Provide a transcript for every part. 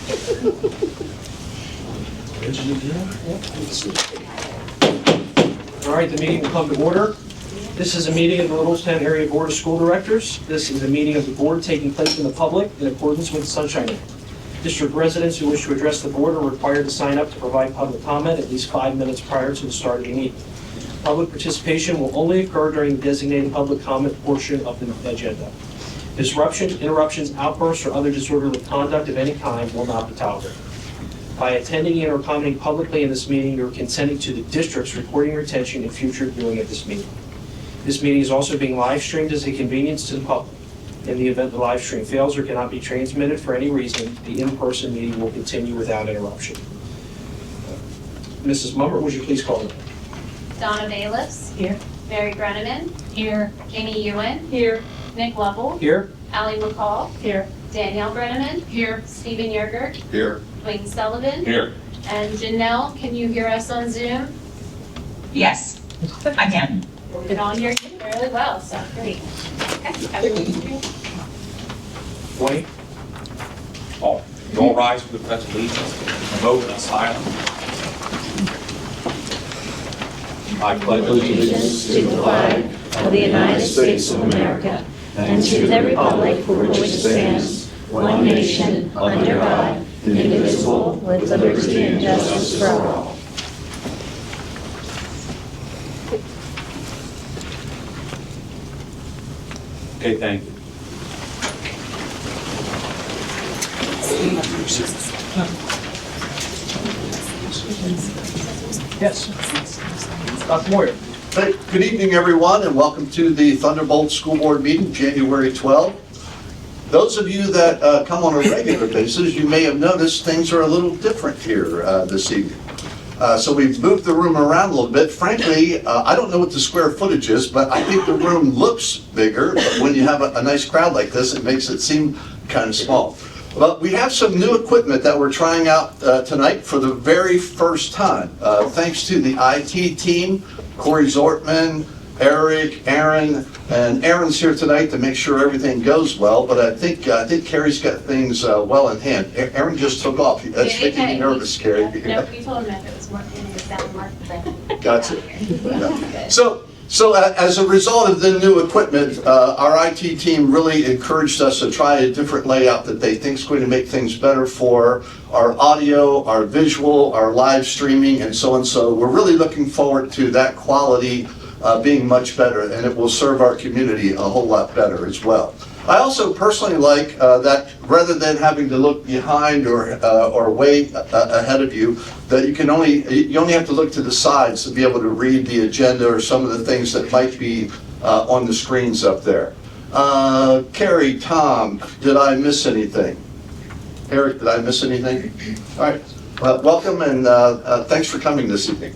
All right, the meeting will come to order. This is a meeting of the Littlestown Area Board of School Directors. This is a meeting of the board taking place in the public in accordance with the Sunshine Act. District residents who wish to address the board are required to sign up to provide public comment at least 5 minutes prior to the start of the meeting. Public participation will only occur during the designated public comment portion of the agenda. Disruptions, interruptions, outbursts, or other disorderly conduct of any kind will not be tolerated. By attending and or commenting publicly in this meeting, you're consenting to the district's recording retention and future viewing of this meeting. This meeting is also being live streamed as a convenience to the public. In the event the live stream fails or cannot be transmitted for any reason, the in-person meeting will continue without interruption. Mrs. Mummer, would you please call the roll? Donna Bailiffs. Here. Mary Brenneman. Here. Amy Ewan. Here. Nick Lovell. Here. Allie McCall. Here. Danielle Brenneman. Here. Stephen Yergert. Here. Wayne Sullivan. Here. And Janelle, can you hear us on Zoom? Yes, I can. We can all hear you fairly well, so great. Wayne? All rise for the pledge of allegiance and vote in silence. I pledge allegiance to the flag of the United States of America and to the republic for which it stands, one nation, under God, indivisible, with liberty and justice for all. Okay, thank you. Yes. Dr. Moyer. Good evening, everyone, and welcome to the Thunderbolt School Board meeting, January 12. Those of you that come on a regular basis, you may have noticed things are a little different here this evening. So we've moved the room around a little bit. Frankly, I don't know what the square footage is, but I think the room looks bigger. But when you have a nice crowd like this, it makes it seem kind of small. But we have some new equipment that we're trying out tonight for the very first time. Thanks to the IT team, Corey Zortman, Eric, Aaron, and Aaron's here tonight to make sure everything goes well. But I think Carrie's got things well in hand. Aaron just took off. That's making me nervous, Carrie. No, we told him if it was working, it was down market. Gotcha. Yeah. So as a result of the new equipment, our IT team really encouraged us to try a different layout that they think is going to make things better for our audio, our visual, our live streaming, and so on. So we're really looking forward to that quality being much better, and it will serve our community a whole lot better as well. I also personally like that rather than having to look behind or way ahead of you, that you only have to look to the sides to be able to read the agenda or some of the things that might be on the screens up there. Carrie, Tom, did I miss anything? Eric, did I miss anything? All right, welcome and thanks for coming this evening.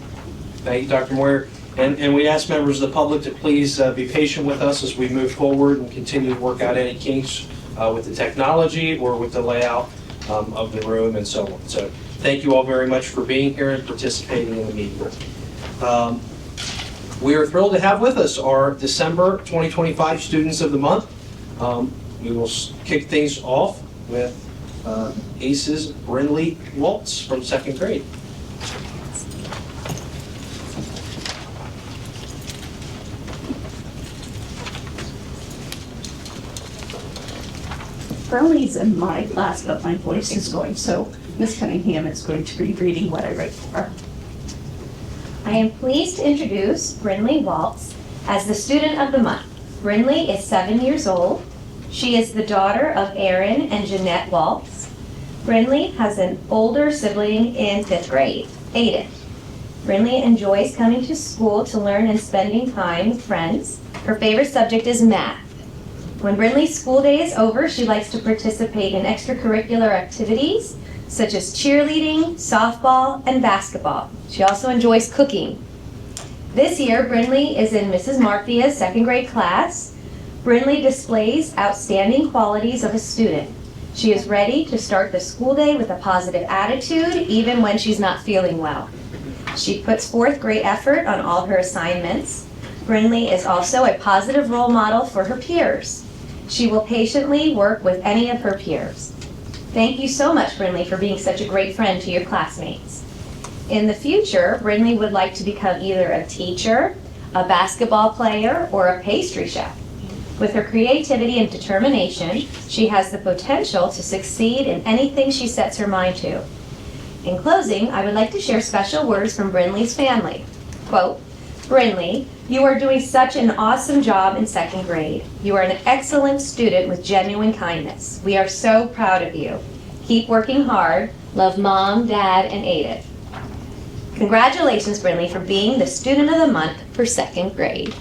Thank you, Dr. Moyer. And we ask members of the public to please be patient with us as we move forward and continue to work out any kinks with the technology or with the layout of the room and so on. So thank you all very much for being here and participating in the meeting. We are thrilled to have with us our December 2025 Students of the Month. We will kick things off with ACE's Brindley Waltz from 2nd grade. Brindley's in my class, but my voice is going, so Miss Cunningham is going to be reading what I wrote for her. I am pleased to introduce Brindley Waltz as the Student of the Month. Brindley is 7 years old. She is the daughter of Aaron and Jeanette Waltz. Brindley has an older sibling in 5th grade, Aiden. Brindley enjoys coming to school to learn and spending time with friends. Her favorite subject is math. When Brindley's school day is over, she likes to participate in extracurricular activities such as cheerleading, softball, and basketball. She also enjoys cooking. This year, Brindley is in Mrs. Marfia's 2nd grade class. Brindley displays outstanding qualities of a student. She is ready to start the school day with a positive attitude, even when she's not feeling well. She puts forth great effort on all her assignments. Brindley is also a positive role model for her peers. She will patiently work with any of her peers. Thank you so much, Brinley, for being such a great friend to your classmates. In the future, Brinley would like to become either a teacher, a basketball player, or a pastry chef. With her creativity and determination, she has the potential to succeed in anything she sets her mind to. In closing, I would like to share special words from Brinley's family. Quote, Brinley, you are doing such an awesome job in 2nd grade. You are an excellent student with genuine kindness. We are so proud of you. Keep working hard. Love Mom, Dad, and Aiden. Congratulations, Brinley, for being the Student of the Month for 2nd grade.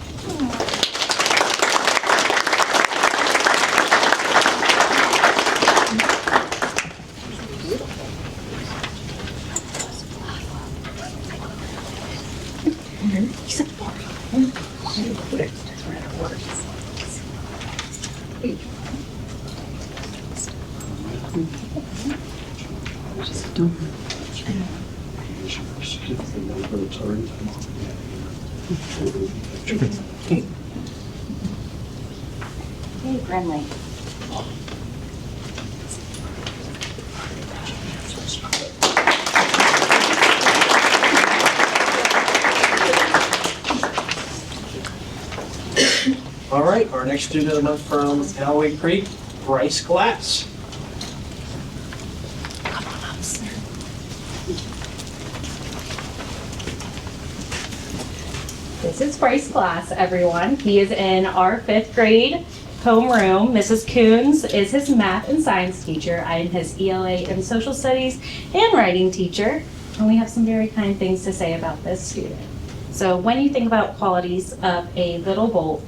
Hey, Brinley. All right, our next student of the month from Alloway Creek, Bryce Glass. This is Bryce Glass, everyone. He is in our 5th grade homeroom. Mrs. Coons is his math and science teacher. I am his ELA and social studies and writing teacher. And we have some very kind things to say about this student. So when you think about qualities of a little bolt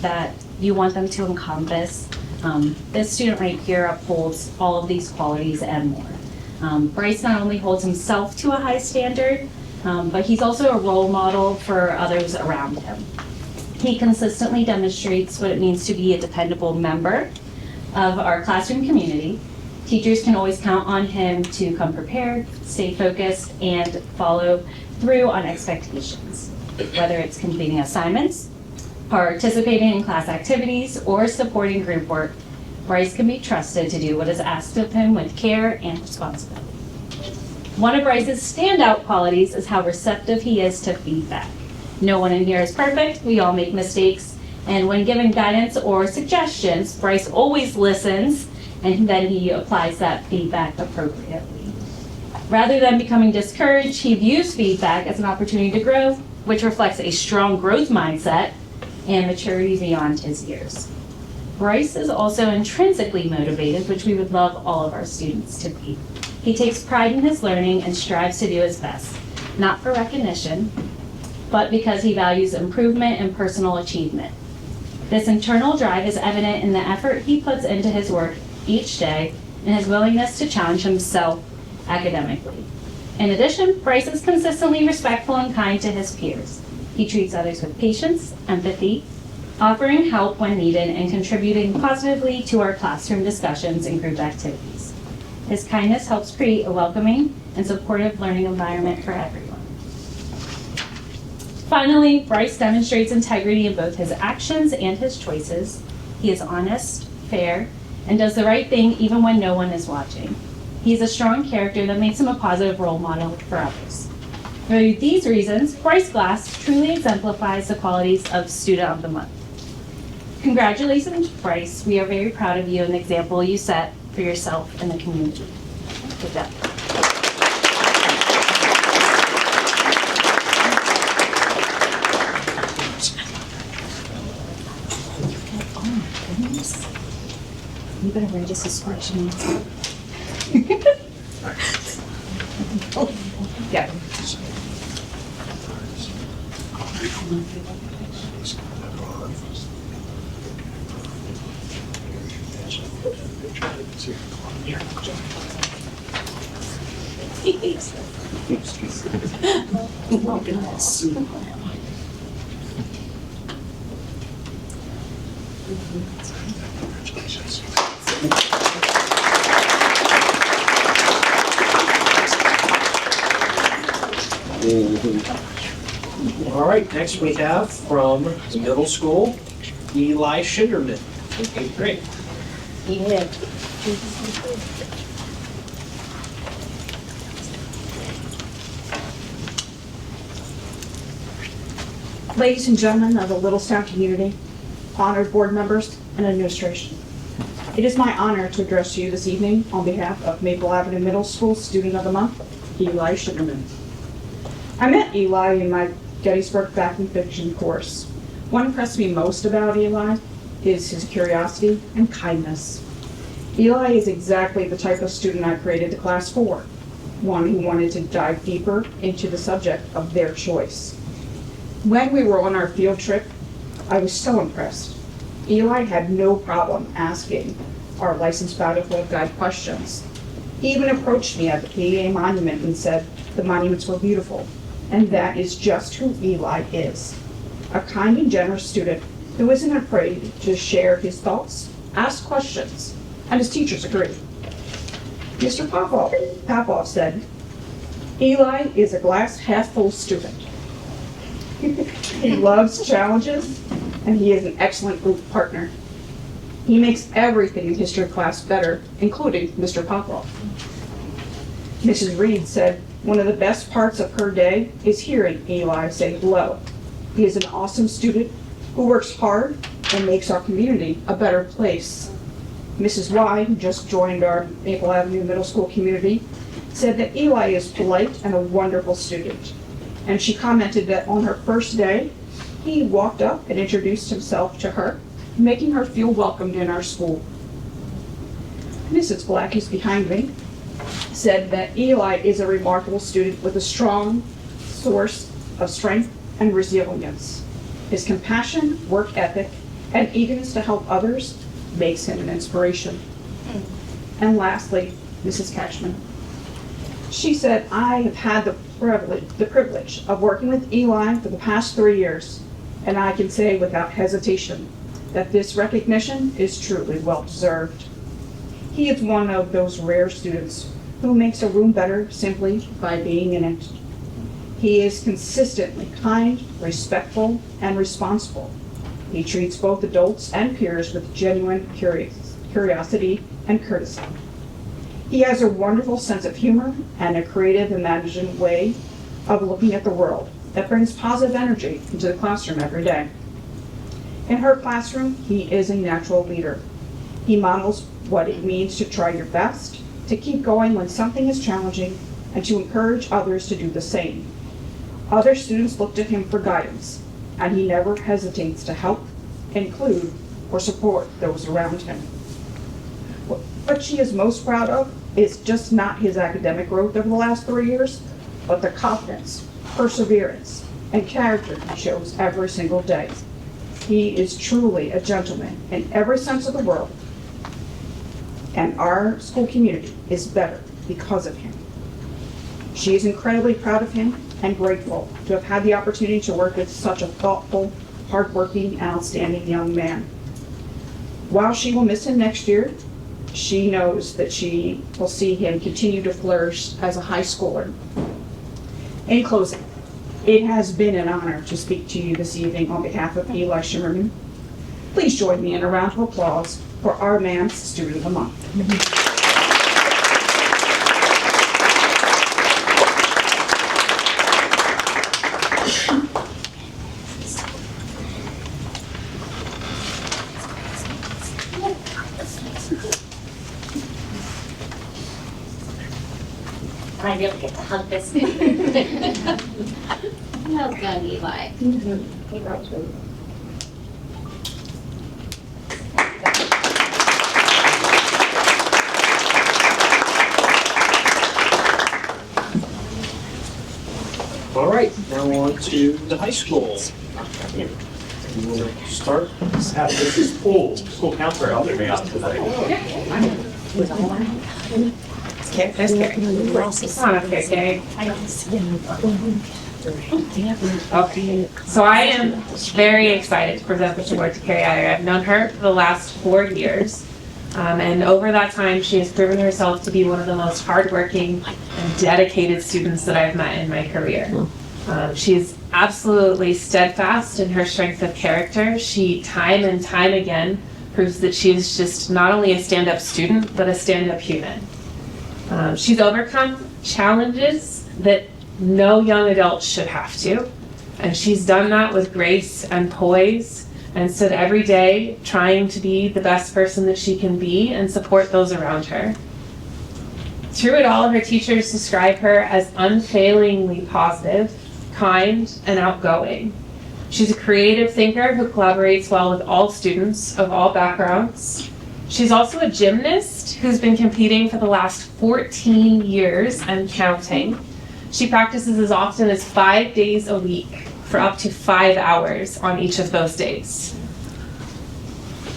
that you want them to encompass, this student right here upholds all of these qualities and more. Bryce not only holds himself to a high standard, but he's also a role model for others around him. He consistently demonstrates what it means to be a dependable member of our classroom community. Teachers can always count on him to come prepared, stay focused, and follow through on expectations. Whether it's completing assignments, participating in class activities, or supporting group work, Bryce can be trusted to do what is asked of him with care and responsibility. One of Bryce's standout qualities is how receptive he is to feedback. No one in here is perfect, we all make mistakes, and when given guidance or suggestions, Bryce always listens, and then he applies that feedback appropriately. Rather than becoming discouraged, he views feedback as an opportunity to grow, which reflects a strong growth mindset and maturity beyond his years. Bryce is also intrinsically motivated, which we would love all of our students to be. He takes pride in his learning and strives to do his best, not for recognition, but because he values improvement and personal achievement. This internal drive is evident in the effort he puts into his work each day and his willingness to challenge himself academically. In addition, Bryce is consistently respectful and kind to his peers. He treats others with patience, empathy, offering help when needed, and contributing positively to our classroom discussions and group activities. His kindness helps create a welcoming and supportive learning environment for everyone. Finally, Bryce demonstrates integrity in both his actions and his choices. He is honest, fair, and does the right thing even when no one is watching. He is a strong character that makes him a positive role model for others. For these reasons, Bryce Glass truly exemplifies the qualities of Student of the Month. Congratulations, Bryce. We are very proud of you and the example you set for yourself and the community. Good job. Oh my goodness. You better write us a speech now. Yeah. Oh, goodness. All right, next we have from the middle school, Eli Schinderman, in 8th grade. Yeah. Ladies and gentlemen of the Littlestown community, honored board members and administration. It is my honor to address you this evening on behalf of Maple Avenue Middle School Student of the Month, Eli Sugarman. I met Eli in my Gettysburg Fact and Fiction course. What impressed me most about Eli is his curiosity and kindness. Eli is exactly the type of student I created the class for, one who wanted to dive deeper into the subject of their choice. When we were on our field trip, I was so impressed. Eli had no problem asking our licensed battlefield guide questions. He even approached me at the PA monument and said the monuments were beautiful, and that is just who Eli is. A kind and generous student who isn't afraid to share his thoughts, ask questions, and his teachers agree. Mr. Popoff said, Eli is a glass half full student. He loves challenges, and he is an excellent group partner. He makes everything in history class better, including Mr. Popoff. Mrs. Reed said one of the best parts of her day is hearing Eli say hello. He is an awesome student who works hard and makes our community a better place. Mrs. Y, who just joined our Maple Avenue Middle School community, said that Eli is polite and a wonderful student. And she commented that on her first day, he walked up and introduced himself to her, making her feel welcomed in our school. Mrs. Black, who's behind me, said that Eli is a remarkable student with a strong source of strength and resilience. His compassion, work ethic, and eagerness to help others makes him an inspiration. And lastly, Mrs. Cashman. She said, I have had the privilege of working with Eli for the past 3 years, and I can say without hesitation that this recognition is truly well-deserved. He is one of those rare students who makes a room better simply by being in it. He is consistently kind, respectful, and responsible. He treats both adults and peers with genuine curiosity and courtesy. He has a wonderful sense of humor and a creative, imaginative way of looking at the world that brings positive energy into the classroom every day. In her classroom, he is a natural leader. He models what it means to try your best, to keep going when something is challenging, and to encourage others to do the same. Other students look to him for guidance, and he never hesitates to help, include, or support those around him. What she is most proud of is just not his academic growth over the last 3 years, but the confidence, perseverance, and character he shows every single day. He is truly a gentleman in every sense of the word, and our school community is better because of him. She is incredibly proud of him and grateful to have had the opportunity to work with such a thoughtful, hardworking, and outstanding young man. While she will miss him next year, she knows that she will see him continue to flourish as a high schooler. In closing, it has been an honor to speak to you this evening on behalf of Eli Shimmerman. Please join me in a round of applause for our man's Student of the Month. I really get to hug this. Well done, Eli. All right, now on to the high school. We will start. Have Mrs. Poole, school counselor, helping me out tonight. There's Carrie. Come on up here, Carrie. Okay, so I am very excited to present this award to Carrie Iyer. I've known her for the last 4 years, and over that time, she has proven herself to be one of the most hardworking and dedicated students that I've met in my career. She's absolutely steadfast in her strength of character. She, time and time again, proves that she's just not only a stand-up student, but a stand-up human. She's overcome challenges that no young adult should have to, And she's done that with grace and poise and stood every day trying to be the best person that she can be and support those around her. Through it all, her teachers describe her as unfailingly positive, kind, and outgoing. She's a creative thinker who collaborates well with all students of all backgrounds. She's also a gymnast who's been competing for the last 14 years and counting. She practices as often as 5 days a week for up to 5 hours on each of those days.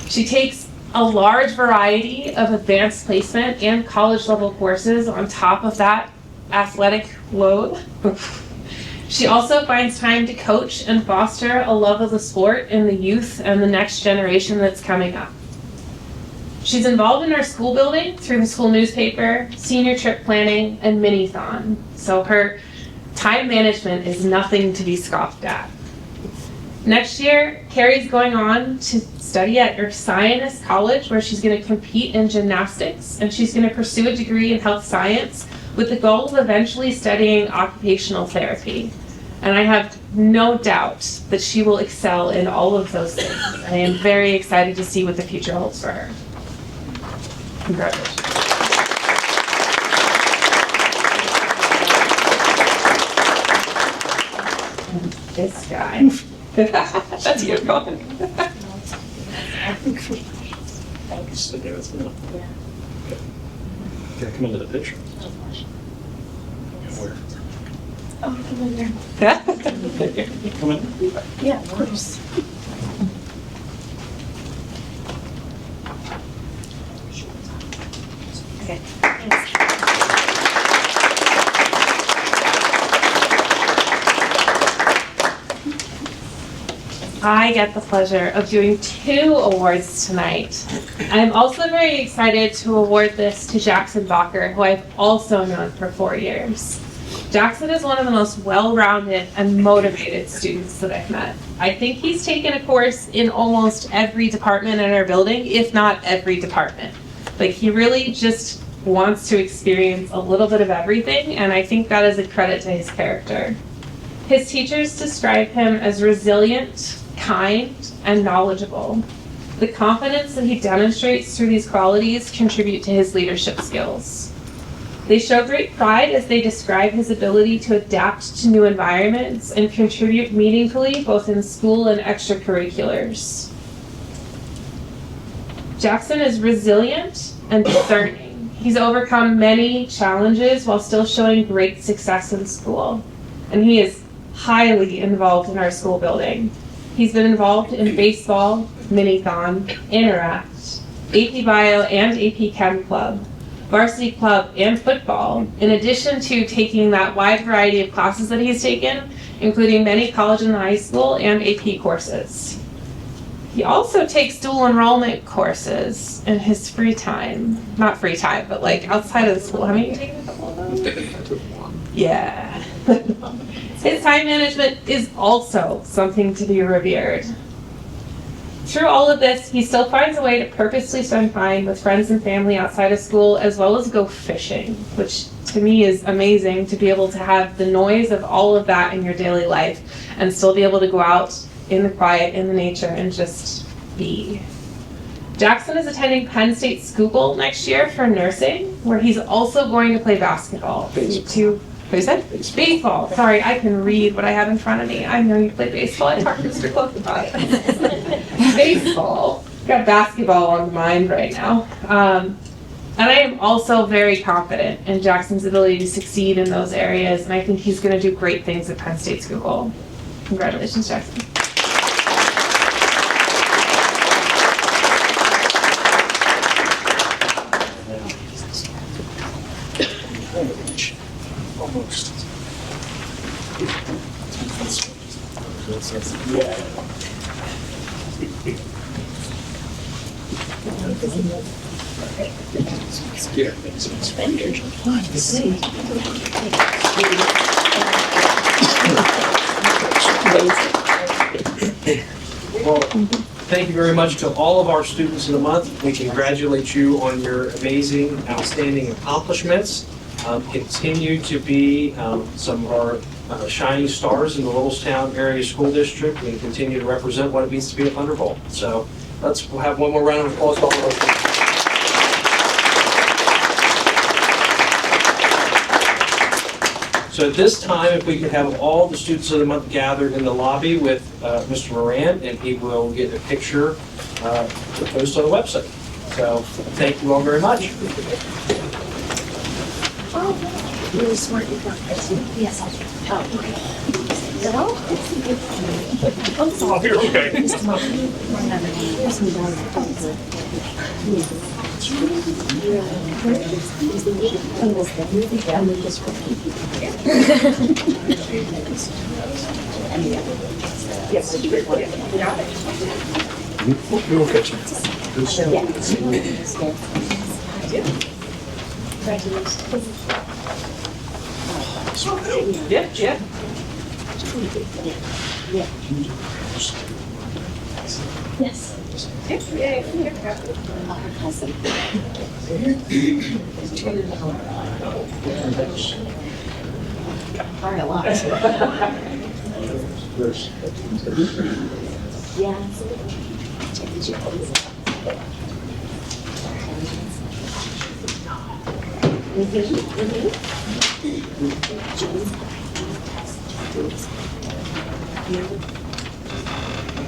She takes a large variety of advanced placement and college level courses on top of that athletic load. She also finds time to coach and foster a love of the sport in the youth and the next generation that's coming up. She's involved in our school building through the school newspaper, senior trip planning, and mini-thon. So her time management is nothing to be scoffed at. Next year, Carrie's going on to study at Ursinus College, where she's going to compete in gymnastics, and she's going to pursue a degree in health science with the goal of eventually studying occupational therapy. And I have no doubt that she will excel in all of those things. I am very excited to see what the future holds for her. Congratulations. This guy. That's you, Colin. Thanks. Gotta come into the picture. Where? Oh, come in there. Come in. Yeah, of course. Okay, thanks. I get the pleasure of doing 2 awards tonight. I'm also very excited to award this to Jackson Bacher, who I've also known for 4 years. Jackson is one of the most well-rounded and motivated students that I've met. I think he's taken a course in almost every department in our building, if not every department. Like, he really just wants to experience a little bit of everything, and I think that is a credit to his character. His teachers describe him as resilient, kind, and knowledgeable. The confidence that he demonstrates through these qualities contribute to his leadership skills. They show great pride as they describe his ability to adapt to new environments and contribute meaningfully both in school and extracurriculars. Jackson is resilient and discerning. He's overcome many challenges while still showing great success in school. And he is highly involved in our school building. He's been involved in baseball, mini-thon, Interact, AP Bio and AP Chem Club, varsity club, and football, in addition to taking that wide variety of classes that he's taken, including many college and high school and AP courses. He also takes dual enrollment courses in his free time. Not free time, but like outside of the school. Haven't you taken a couple of those? Yeah. His time management is also something to be revered. Through all of this, he still finds a way to purposely spend time with friends and family outside of school, as well as go fishing, which to me is amazing, to be able to have the noise of all of that in your daily life and still be able to go out in the quiet, in the nature, and just be. Jackson is attending Penn State Schuylkill next year for nursing, where he's also going to play basketball. What is that? Baseball. Sorry, I can read what I have in front of me. I know you play baseball. I talked to Mr. Close about it. Baseball. Got basketball on mind right now. And I am also very confident in Jackson's ability to succeed in those areas, and I think he's going to do great things at Penn State Schuylkill. Congratulations, Jackson. Almost. Yeah. Well, thank you very much to all of our students of the month. We congratulate you on your amazing, outstanding accomplishments. Continue to be some of our shining stars in the Littlestown Area School District and continue to represent what it means to be a Thunderbolt. So let's have one more round of applause. For all of us. So at this time, if we could have all the students of the month gathered in the lobby with Mr. Moran, and he will get a picture to post on the website. So thank you all very much. Oh, you're okay. Yeah, yeah.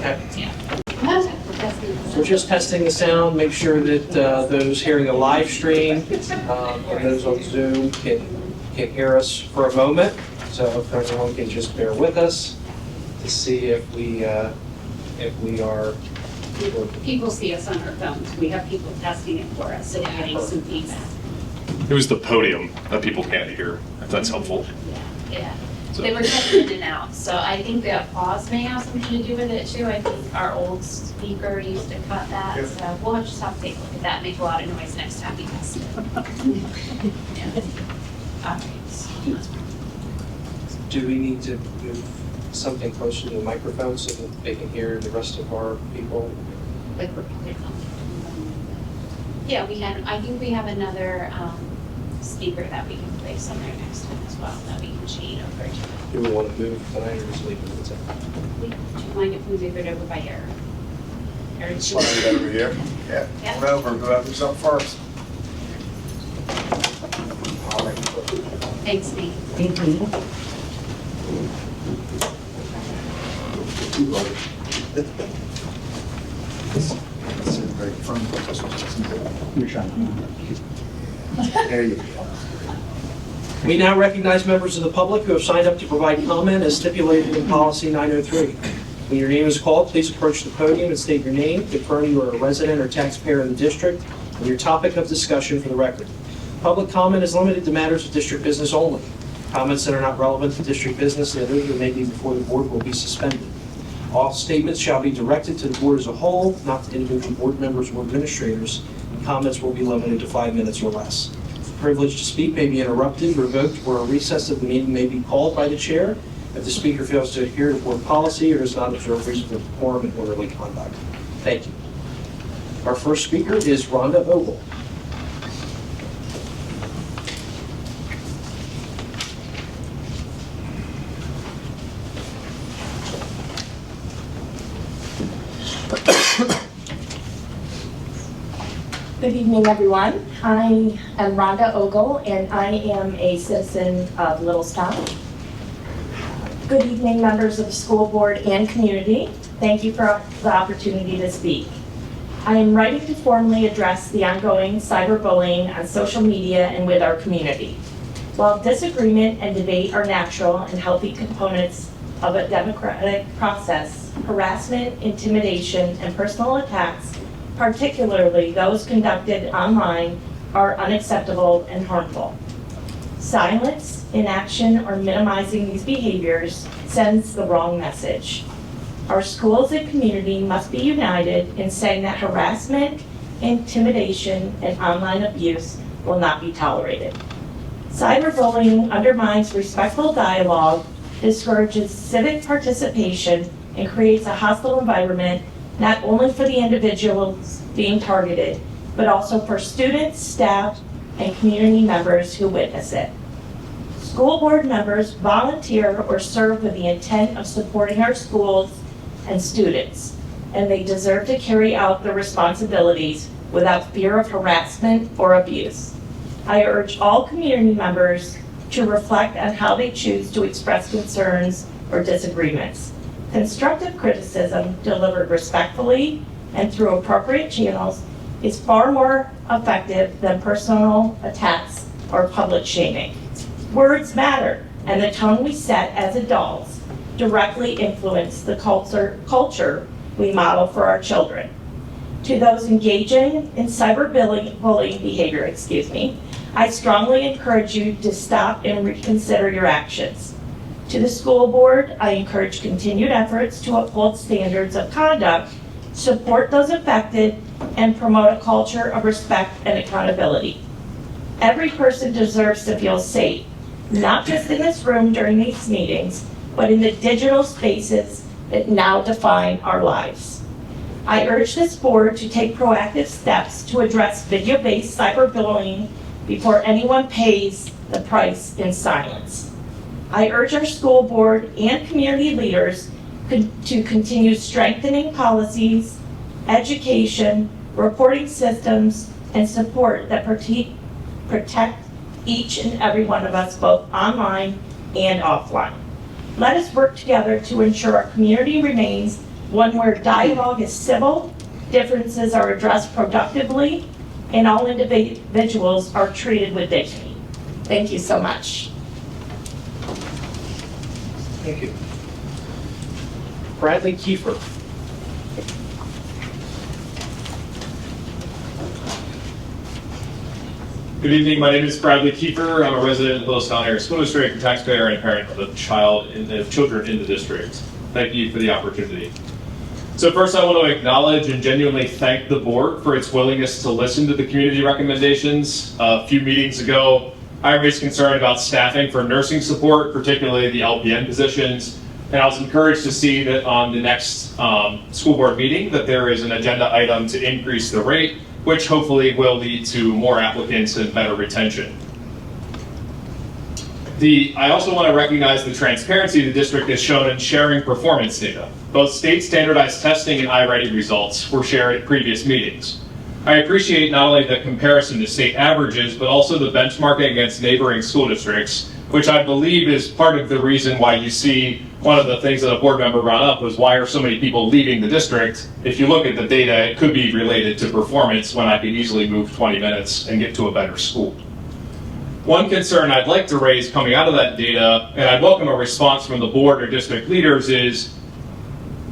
Okay. We're just testing the sound, make sure that those hearing the live stream and those on Zoom can hear us for a moment. So if everyone can just bear with us to see if we are. People see us on our phones. We have people testing it for us and getting some feedback. It was the podium that people can't hear, if that's helpful. Yeah. They were cutting in and out, so I think the applause may have something to do with it too. I think our old speaker used to cut that, so we'll just have to take a look at that, make a lot of noise next time we test it. Do we need to move something closer to the microphone so that they can hear the rest of our people? Like yeah, I think we have another speaker that we can place on there next time as well, that we can chain over to. Do we want to move tonight or just leave it? What's that? Do you mind if we move it over by here? Slide it over here. Yeah, come over, go have yourself first. Thanks, Nate. There you go. We now recognize members of the public who have signed up to provide comment as stipulated in policy 903. When your name is called, please approach the podium and state your name, confirm you are a resident or taxpayer in the district, and your topic of discussion for the record. Public comment is limited to matters of district business only. Comments that are not relevant to district business that may be before the board will be suspended. All statements shall be directed to the board as a whole, not to individual board members or administrators, and comments will be limited to 5 minutes or less. The privilege to speak may be interrupted, revoked, or a recess of the meeting may be called by the chair if the speaker fails to adhere to board policy or does not observe reasonable decorum and orderly conduct. Thank you. Our first speaker is Rhonda Ogle. Good evening, everyone. I am Rhonda Ogle, and I am a citizen of Littlestown. Good evening, members of the school board and community. Thank you for the opportunity to speak. I am writing to formally address the ongoing cyberbullying on social media and with our community. While disagreement and debate are natural and healthy components of a democratic process, harassment, intimidation, and personal attacks, particularly those conducted online, are unacceptable and harmful. Silence, inaction, or minimizing these behaviors sends the wrong message. Our schools and community must be united in saying that harassment, intimidation, and online abuse will not be tolerated. Cyberbullying undermines respectful dialogue, discourages civic participation, and creates a hostile environment not only for the individuals being targeted, but also for students, staff, and community members who witness it. School board members volunteer or serve with the intent of supporting our schools and students, and they deserve to carry out their responsibilities without fear of harassment or abuse. I urge all community members to reflect on how they choose to express concerns or disagreements. Constructive criticism delivered respectfully and through appropriate channels is far more effective than personal attacks or public shaming. Words matter, and the tone we set as adults directly influence the culture we model for our children. To those engaging in cyberbullying behavior, I strongly encourage you to stop and reconsider your actions. To the school board, I encourage continued efforts to uphold standards of conduct, support those affected, and promote a culture of respect and accountability. Every person deserves to feel safe, not just in this room during these meetings, but in the digital spaces that now define our lives. I urge this board to take proactive steps to address video-based cyberbullying before anyone pays the price in silence. I urge our school board and community leaders to continue strengthening policies, education, reporting systems, and support that protect each and every one of us both online and offline. Let us work together to ensure our community remains one where dialogue is civil, differences are addressed productively, and all individuals are treated with dignity. Thank you so much. Thank you. Bradley Kiefer. Good evening, my name is Bradley Kiefer. I'm a resident of Littlestown Area School District, a taxpayer and a parent of children in the district. Thank you for the opportunity. So first I want to acknowledge and genuinely thank the board for its willingness to listen to the community recommendations. A few meetings ago, I raised concern about staffing for nursing support, particularly the LPN positions, and I was encouraged to see that on the next school board meeting that there is an agenda item to increase the rate, which hopefully will lead to more applicants and better retention. I also want to recognize the transparency the district has shown in sharing performance data. Both state standardized testing and iReady results were shared at previous meetings. I appreciate not only the comparison to state averages, but also the benchmarking against neighboring school districts, which I believe is part of the reason why you see one of the things that a board member brought up was why are so many people leaving the district? If you look at the data, it could be related to performance when I could easily move 20 minutes and get to a better school. One concern I'd like to raise coming out of that data, and I'd welcome a response from the board or district leaders, is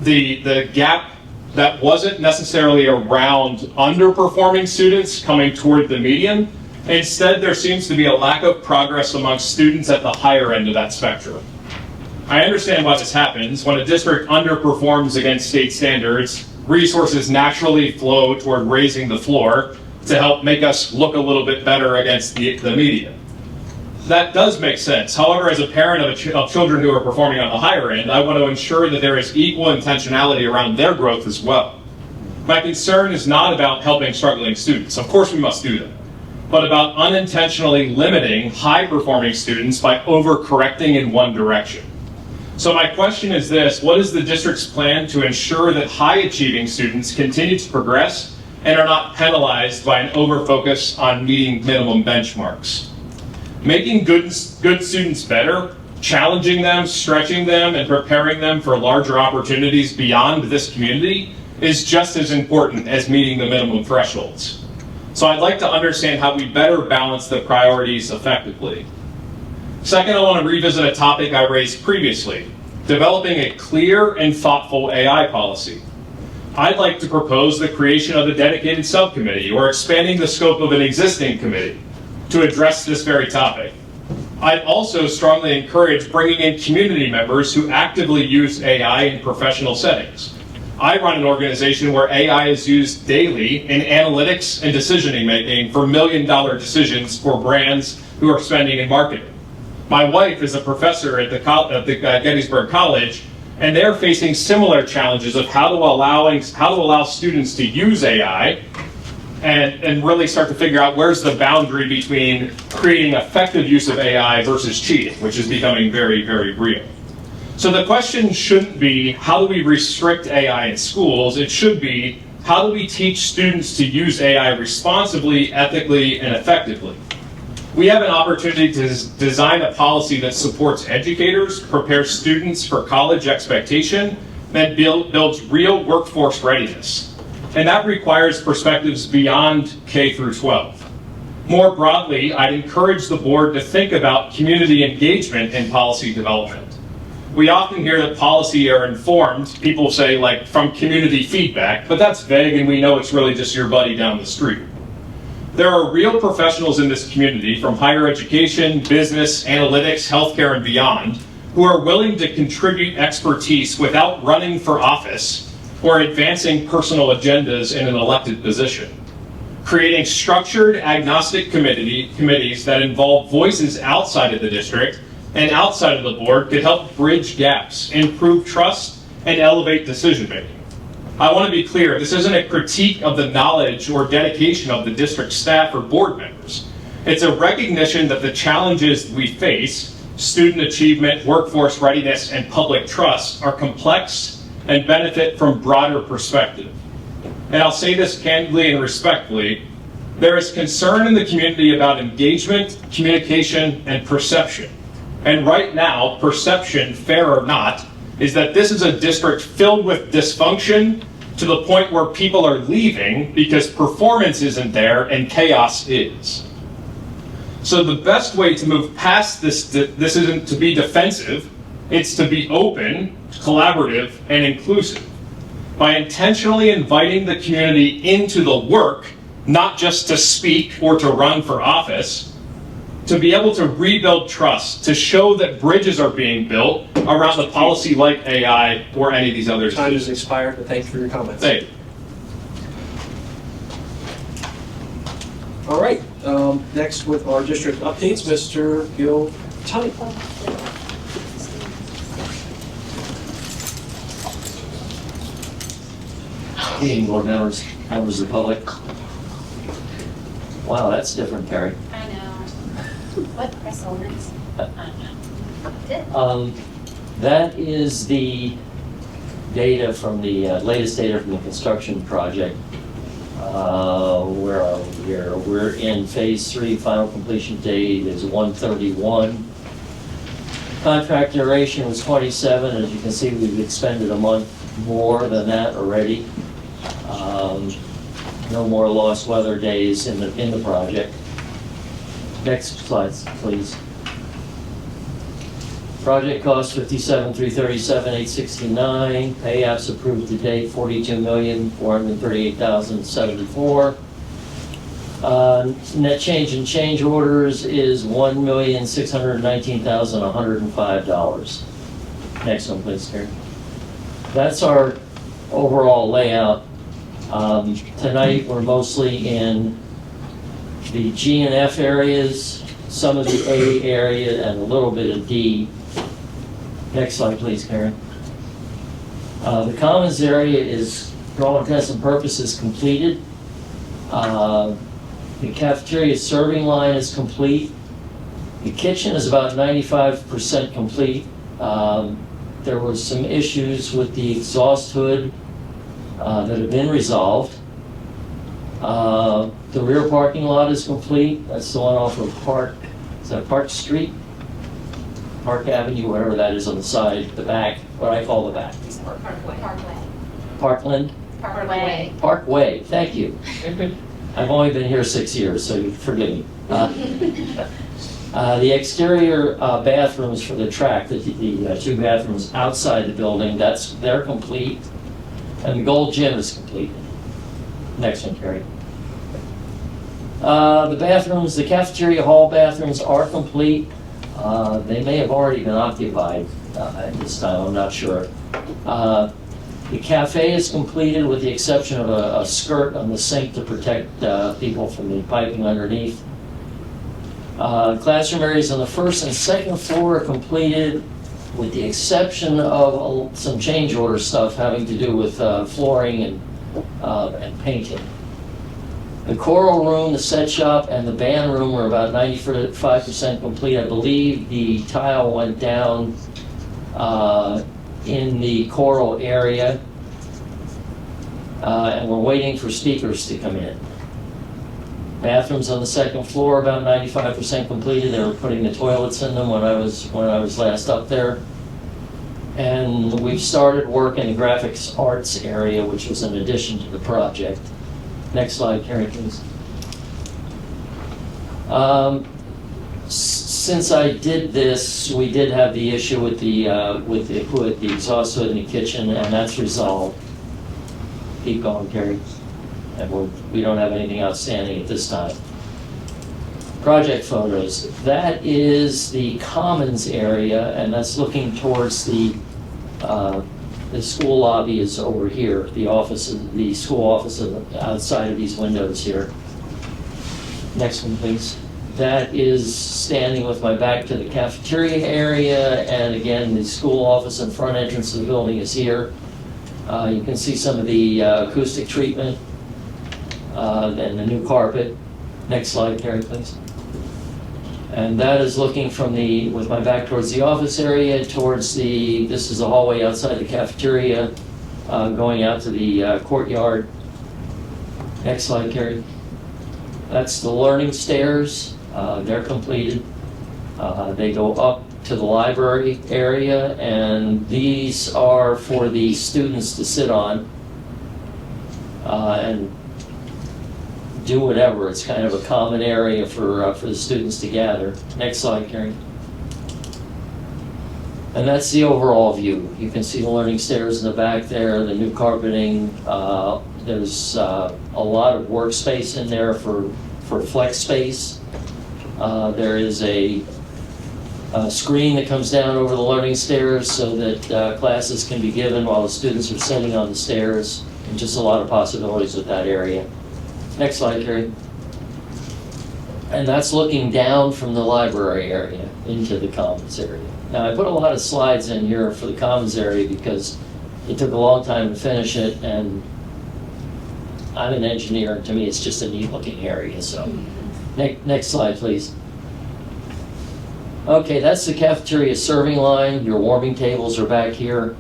the gap that wasn't necessarily around underperforming students coming toward the median. Instead, there seems to be a lack of progress among students at the higher end of that spectrum. I understand why this happens. When a district underperforms against state standards, resources naturally flow toward raising the floor to help make us look a little bit better against the median. That does make sense. However, as a parent of children who are performing on the higher end, I want to ensure that there is equal intentionality around their growth as well. My concern is not about helping struggling students. Of course we must do that. But about unintentionally limiting high-performing students by overcorrecting in one direction. So my question is this: what is the district's plan to ensure that high-achieving students continue to progress and are not penalized by an over-focus on meeting minimum benchmarks? Making good students better, challenging them, stretching them, and preparing them for larger opportunities beyond this community is just as important as meeting the minimum thresholds. So I'd like to understand how we better balance the priorities effectively. Second, I want to revisit a topic I raised previously, developing a clear and thoughtful AI policy. I'd like to propose the creation of a dedicated subcommittee or expanding the scope of an existing committee to address this very topic. I'd also strongly encourage bringing in community members who actively use AI in professional settings. I run an organization where AI is used daily in analytics and decision making for million-dollar decisions for brands who are spending in marketing. My wife is a professor at the Gettysburg College, and they're facing similar challenges of how to allow students to use AI and really start to figure out where's the boundary between creating effective use of AI versus cheating, which is becoming very, very real. So the question shouldn't be, how do we restrict AI in schools? It should be, how do we teach students to use AI responsibly, ethically, and effectively? We have an opportunity to design a policy that supports educators, prepares students for college expectation, and builds real workforce readiness. And that requires perspectives beyond K through 12. More broadly, I'd encourage the board to think about community engagement in policy development. We often hear that policy are informed, people say like from community feedback, but that's vague and we know it's really just your buddy down the street. There are real professionals in this community from higher education, business, analytics, healthcare, and beyond who are willing to contribute expertise without running for office or advancing personal agendas in an elected position. Creating structured, agnostic committees that involve voices outside of the district and outside of the board could help bridge gaps, improve trust, and elevate decision-making. I want to be clear, this isn't a critique of the knowledge or dedication of the district staff or board members. It's a recognition that the challenges we face, student achievement, workforce readiness, and public trust, are complex and benefit from broader perspective. And I'll say this candidly and respectfully, there is concern in the community about engagement, communication, and perception. And right now, perception, fair or not, is that this is a district filled with dysfunction to the point where people are leaving because performance isn't there and chaos is. So the best way to move past this isn't to be defensive, it's to be open, collaborative, and inclusive. By intentionally inviting the community into the work, not just to speak or to run for office, to be able to rebuild trust, to show that bridges are being built around a policy like AI or any of these other Time has expired, but thank you for your comments. Thank you. All right, next with our district updates, Mr. Gil Tunny. Good evening, board members, members of the public. Wow, that's different, Carrie. I know. What press owners? I don't know. That is the data from the latest data from the construction project. Where are we here? We're in phase 3. Final completion date is 1/31. Contract duration was 27. As you can see, we've expended a month more than that already. No more lost weather days in the project. Next slides, please. Project cost $57,337,869. Payouts approved to date $42,438,074. Net change in change orders is $1,619,105. Next one, please, Karen. That's our overall layout. Tonight we're mostly in the G and F areas, some of the A area, and a little bit of D. Next slide, please, Karen. The Commons area is, for all intents and purposes, completed. The cafeteria serving line is complete. The kitchen is about 95% complete. There was some issues with the exhaust hood that have been resolved. The rear parking lot is complete. That's the one off of Park Street? Park Avenue, whatever that is on the side, the back, what I call the back. Parkland? Parkway, thank you. I've only been here 6 years, so you forgive me. The exterior bathrooms for the track, the 2 bathrooms outside the building, they're complete. And the gold gym is complete. Next one, Carrie. The bathrooms, the cafeteria hall bathrooms are complete. They may have already been occupied at this time, I'm not sure. The cafe is completed with the exception of a skirt on the sink to protect people from the piping underneath. Classroom areas on the first and second floor are completed with the exception of some change order stuff having to do with flooring and painting. The choral room, the set shop, and the band room are about 95% complete. I believe the tile went down in the choral area, and we're waiting for speakers to come in. Bathrooms on the second floor, about 95% completed. They were putting the toilets in them when I was last up there. And we've started work in the graphics arts area, which was an addition to the project. Next slide, Karen, please. Since I did this, we did have the issue with the hood, the exhaust hood in the kitchen, and that's resolved. Keep going, Carrie. And we don't have anything outstanding at this time. Project photos. That is the commons area, and that's looking towards the school lobby is over here. The school office is outside of these windows here. Next one, please. That is standing with my back to the cafeteria area, and again, the school office and front entrance of the building is here. You can see some of the acoustic treatment and the new carpet. Next slide, Carrie, please. And that is looking with my back towards the office area, this is the hallway outside the cafeteria, going out to the courtyard. Next slide, Carrie. That's the learning stairs. They're completed. They go up to the library area, and these are for the students to sit on and do whatever. It's kind of a common area for the students to gather. Next slide, Karen. And that's the overall view. You can see the learning stairs in the back there, the new carpeting. There's a lot of workspace in there for flex space. There is a screen that comes down over the learning stairs so that classes can be given while the students are sitting on the stairs, and just a lot of possibilities with that area. Next slide, Carrie. And that's looking down from the library area into the commons area. Now, I put a lot of slides in here for the commons area because it took a long time to finish it, and I'm an engineer, and to me it's just a neat looking area. So next slide, please. Okay, that's the cafeteria serving line. Your warming tables are back here.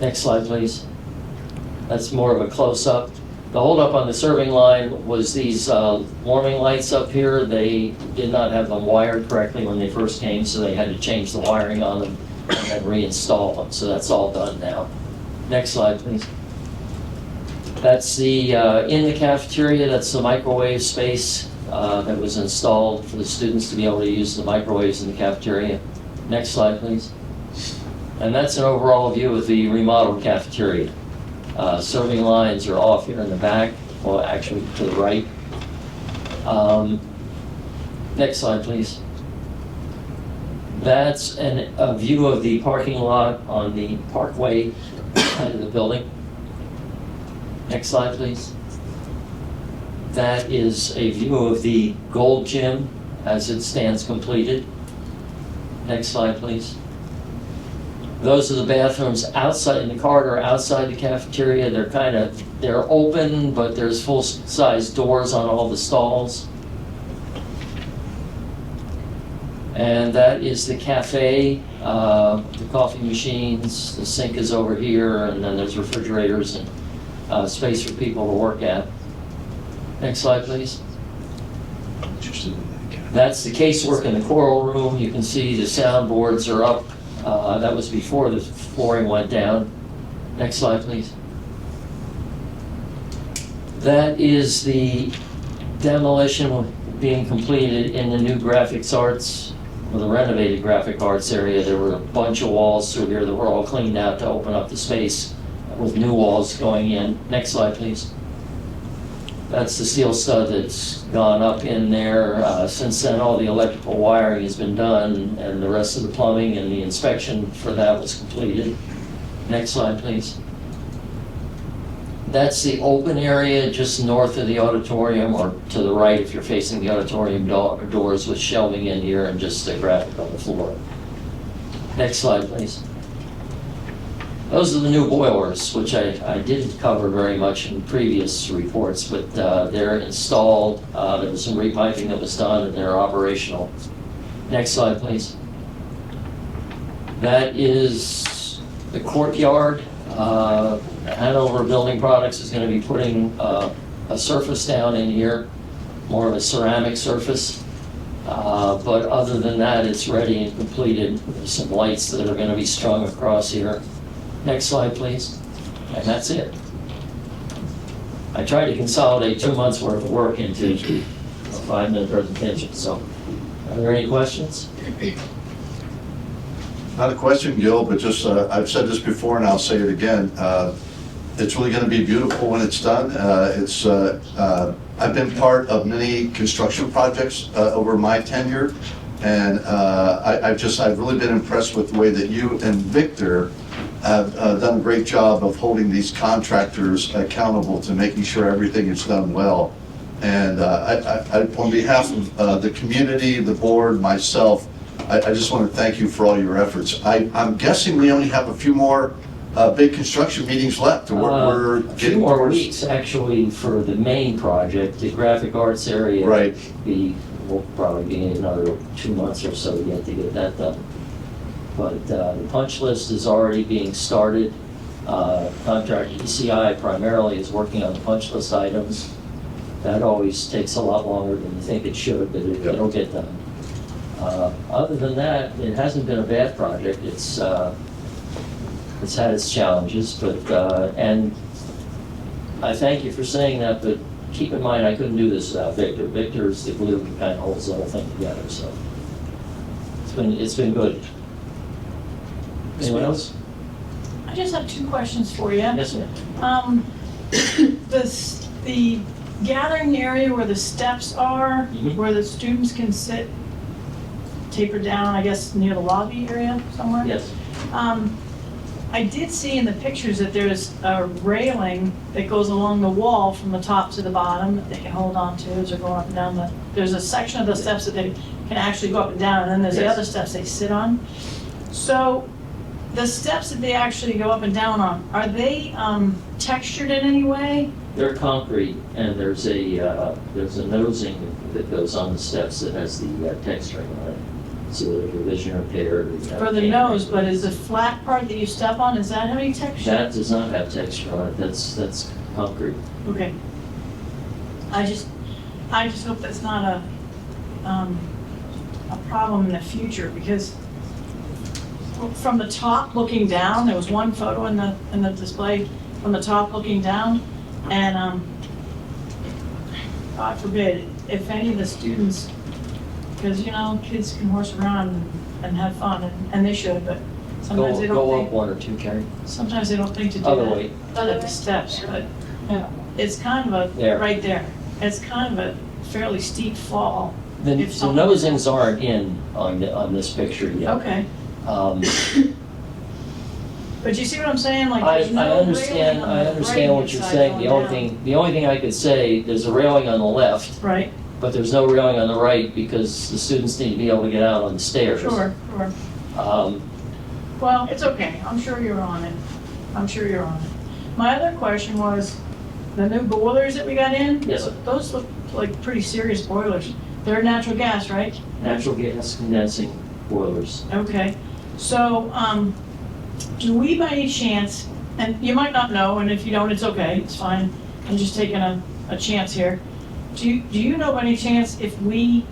Next slide, please. That's more of a close-up. The holdup on the serving line was these warming lights up here. They did not have them wired correctly when they first came, so they had to change the wiring on them and then reinstall them. So that's all done now. Next slide, please. That's in the cafeteria, that's the microwave space that was installed for the students to be able to use the microwaves in the cafeteria. Next slide, please. And that's an overall view of the remodeled cafeteria. Serving lines are off here in the back, well, actually to the right. Next slide, please. That's a view of the parking lot on the parkway side of the building. Next slide, please. That is a view of the gold gym as it stands completed. Next slide, please. Those are the bathrooms outside in the corridor, outside the cafeteria. They're open, but there's full-size doors on all the stalls. And that is the cafe, the coffee machines, the sink is over here, and then there's refrigerators and space for people to work at. Next slide, please. That's the casework in the choral room. You can see the soundboards are up. That was before the flooring went down. Next slide, please. That is the demolition being completed in the new graphics arts, or the renovated graphic arts area. There were a bunch of walls through here that were all cleaned out to open up the space with new walls going in. Next slide, please. That's the steel stud that's gone up in there. Since then, all the electrical wiring has been done, and the rest of the plumbing and the inspection for that was completed. Next slide, please. That's the open area just north of the auditorium, or to the right if you're facing the auditorium doors, with shelving in here and just a graphic on the floor. Next slide, please. Those are the new boilers, which I didn't cover very much in previous reports, but they're installed. There was some repiping that was done, and they're operational. Next slide, please. That is the courtyard. Hanover Building Products is going to be putting a surface down in here, more of a ceramic surface. But other than that, it's ready and completed. There's some lights that are going to be strung across here. Next slide, please. And that's it. I tried to consolidate 2 months' worth of work into a 5-minute presentation. So, are there any questions? Not a question, Gil, but just, I've said this before and I'll say it again. It's really going to be beautiful when it's done. I've been part of many construction projects over my tenure, and I've really been impressed with the way that you and Victor have done a great job of holding these contractors accountable to making sure everything is done well. And on behalf of the community, the board, myself, I just want to thank you for all your efforts. I'm guessing we only have a few more big construction meetings left. We're a few more weeks, actually, for the main project, the graphic arts area. Right. Will probably be another 2 months or so yet to get that done. But the punch list is already being started. Contractor ECI primarily is working on the punch list items. That always takes a lot longer than you think it should, but it'll get done. Other than that, it hasn't been a bad project. It's had its challenges, but and I thank you for saying that, but keep in mind I couldn't do this without Victor. Victor is the glue that kind of holds the whole thing together, so it's been good. Anyone else? I just have 2 questions for you. Yes, ma'am. The gathering area where the steps are, where the students can sit, taper down, I guess, near the lobby area somewhere? Yes. I did see in the pictures that there's a railing that goes along the wall from the top to the bottom that they can hold on to as they're going up and down there's a section of the steps that they can actually go up and down, and then there's the other steps they sit on. So the steps that they actually go up and down on, are they textured in any way? They're concrete, and there's a nosing that goes on the steps that has the texturing on it, so that if your vision impaired. For the nose, but is the flat part that you step on, does that have any texture? That does not have texture on it. That's concrete. Okay. I just hope that's not a problem in the future, because from the top looking down, there was one photo in the display from the top looking down, and God forbid if any of the students, because kids can horse around and have fun, and they should, but sometimes they don't go think. up 1 or 2, Carrie. Sometimes they don't think to do Other that way. at the steps, but it's kind of right there. It's kind of a fairly steep fall. The nosings aren't in on this picture yet. Okay. But you see what I'm saying? Like, I there's no understand. railing on I the understand what right-hand you're side saying. going The only thing I could say, there's a railing on the left, Right. but there's no railing on the right because the students need to be able to get out on the stairs. Sure. Um, Well, it's okay. I'm sure you're on it. My other question was, the new boilers that we got in? Yes. Those look like pretty serious boilers. They're natural gas, right? Natural gas condensing boilers. Okay. So, do we by any chance, and you might not know, and if you don't, it's okay, it's fine. I'm just taking a chance here. Do you know by any chance if we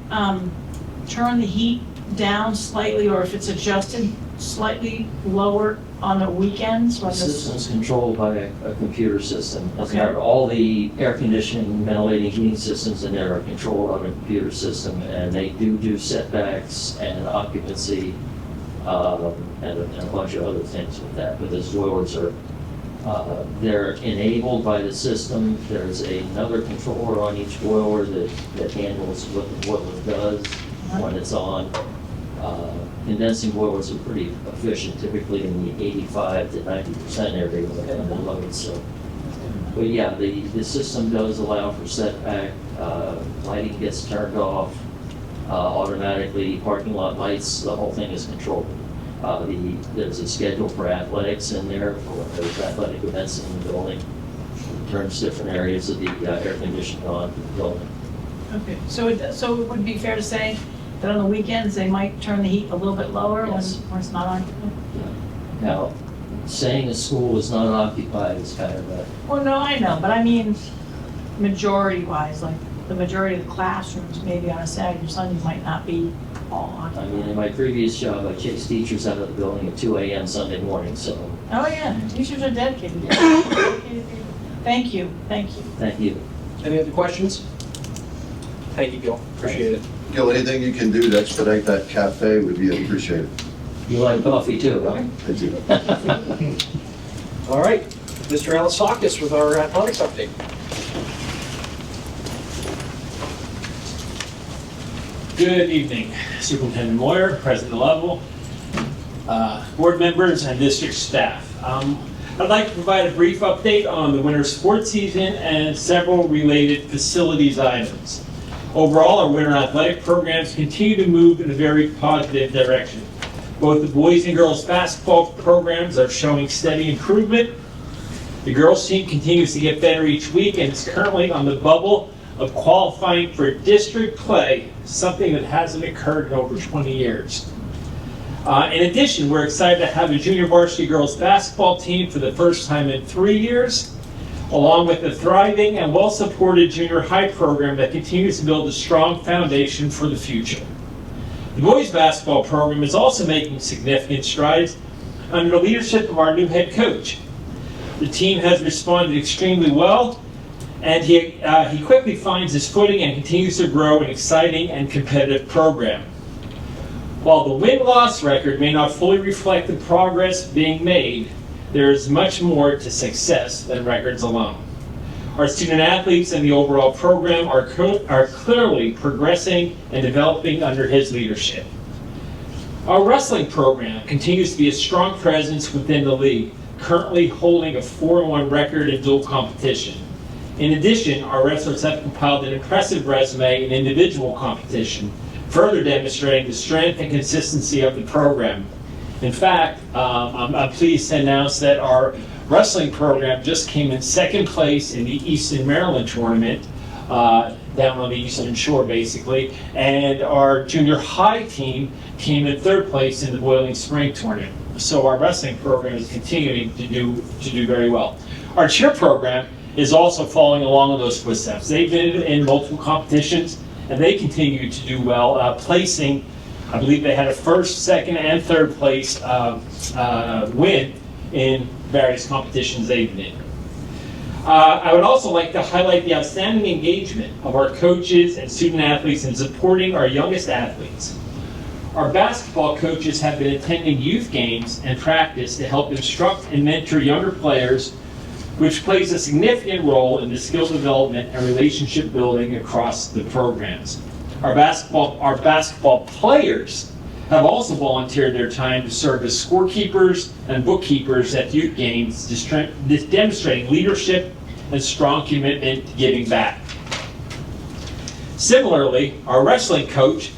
turn the heat down slightly, or if it's adjusted slightly lower on the weekends? The system's controlled by a computer system. Okay. All the air conditioning, ventilating, heating systems in there are controlled on a computer system, and they do setbacks and occupancy and a bunch of other things with that. But those boilers are they're enabled by the system. There's another controller on each boiler that handles what the boiler does when it's on. Condensing boilers are pretty efficient, typically in the 85 to 90% area when they're under load. So, but yeah, the system does allow for setback. Lighting gets turned off automatically. Parking lot lights, the whole thing is controlled. There's a schedule for athletics in there, for those athletic events in the building. Turns different areas of the air conditioning on in the building. Okay, so it would be fair to say that on the weekends, they might turn the heat a little bit lower when Yes. when it's not occupied? Now, saying a school is not occupied is kind of a, Well, no, I know, but I mean, majority-wise, like, the majority of the classrooms, maybe on a Saturday or Sunday, might not be all I occupied. mean, in my previous job, I chased teachers out of the building at 2 a.m. Sunday morning, so Oh, yeah, teachers are dedicated. Thank you, thank you. thank you. Any other questions? Thank you, Gil. Appreciate it. Gil, anything you can do to expedite that cafe would be appreciated. You like coffee too, right? I do. All right, Mr. Alasakis with our athletics update. Good evening, Superintendent Moyer, President Lovell, board members, and district staff. I'd like to provide a brief update on the winter sports season and several related facilities items. Overall, our winter athletic programs continue to move in a very positive direction. Both the boys and girls basketball programs are showing steady improvement. The girls team continues to get better each week and is currently on the bubble of qualifying for district play, something that hasn't occurred in over 20 years. In addition, we're excited to have a junior varsity girls basketball team for the first time in 3 years, along with a thriving and well-supported junior high program that continues to build a strong foundation for the future. The boys basketball program is also making significant strides under the leadership of our new head coach. The team has responded extremely well, and he quickly finds his footing and continues to grow an exciting and competitive program. While the win-loss record may not fully reflect the progress being made, there is much more to success than records alone. Our student athletes and the overall program are clearly progressing and developing under his leadership. Our wrestling program continues to be a strong presence within the league, currently holding a 4-1 record in dual competition. In addition, our wrestlers have compiled an impressive resume in individual competition, further demonstrating the strength and consistency of the program. In fact, I'm pleased to announce that our wrestling program just came in second place in the Eastern Maryland tournament, down on the Eastern Shore basically, and our junior high team came in third place in the Boiling Spring tournament. So our wrestling program is continuing to do very well. Our cheer program is also following along in those footsteps. They've been in multiple competitions and they continue to do well, placing, I believe they had a first, second, and third place win in various competitions they've been in. I would also like to highlight the outstanding engagement of our coaches and student athletes in supporting our youngest athletes. Our basketball coaches have been attending youth games and practice to help instruct and mentor younger players, which plays a significant role in the skill development and relationship building across the programs. Our basketball players have also volunteered their time to serve as scorekeepers and bookkeepers at youth games, demonstrating leadership and strong commitment to giving back. Similarly, our wrestling coach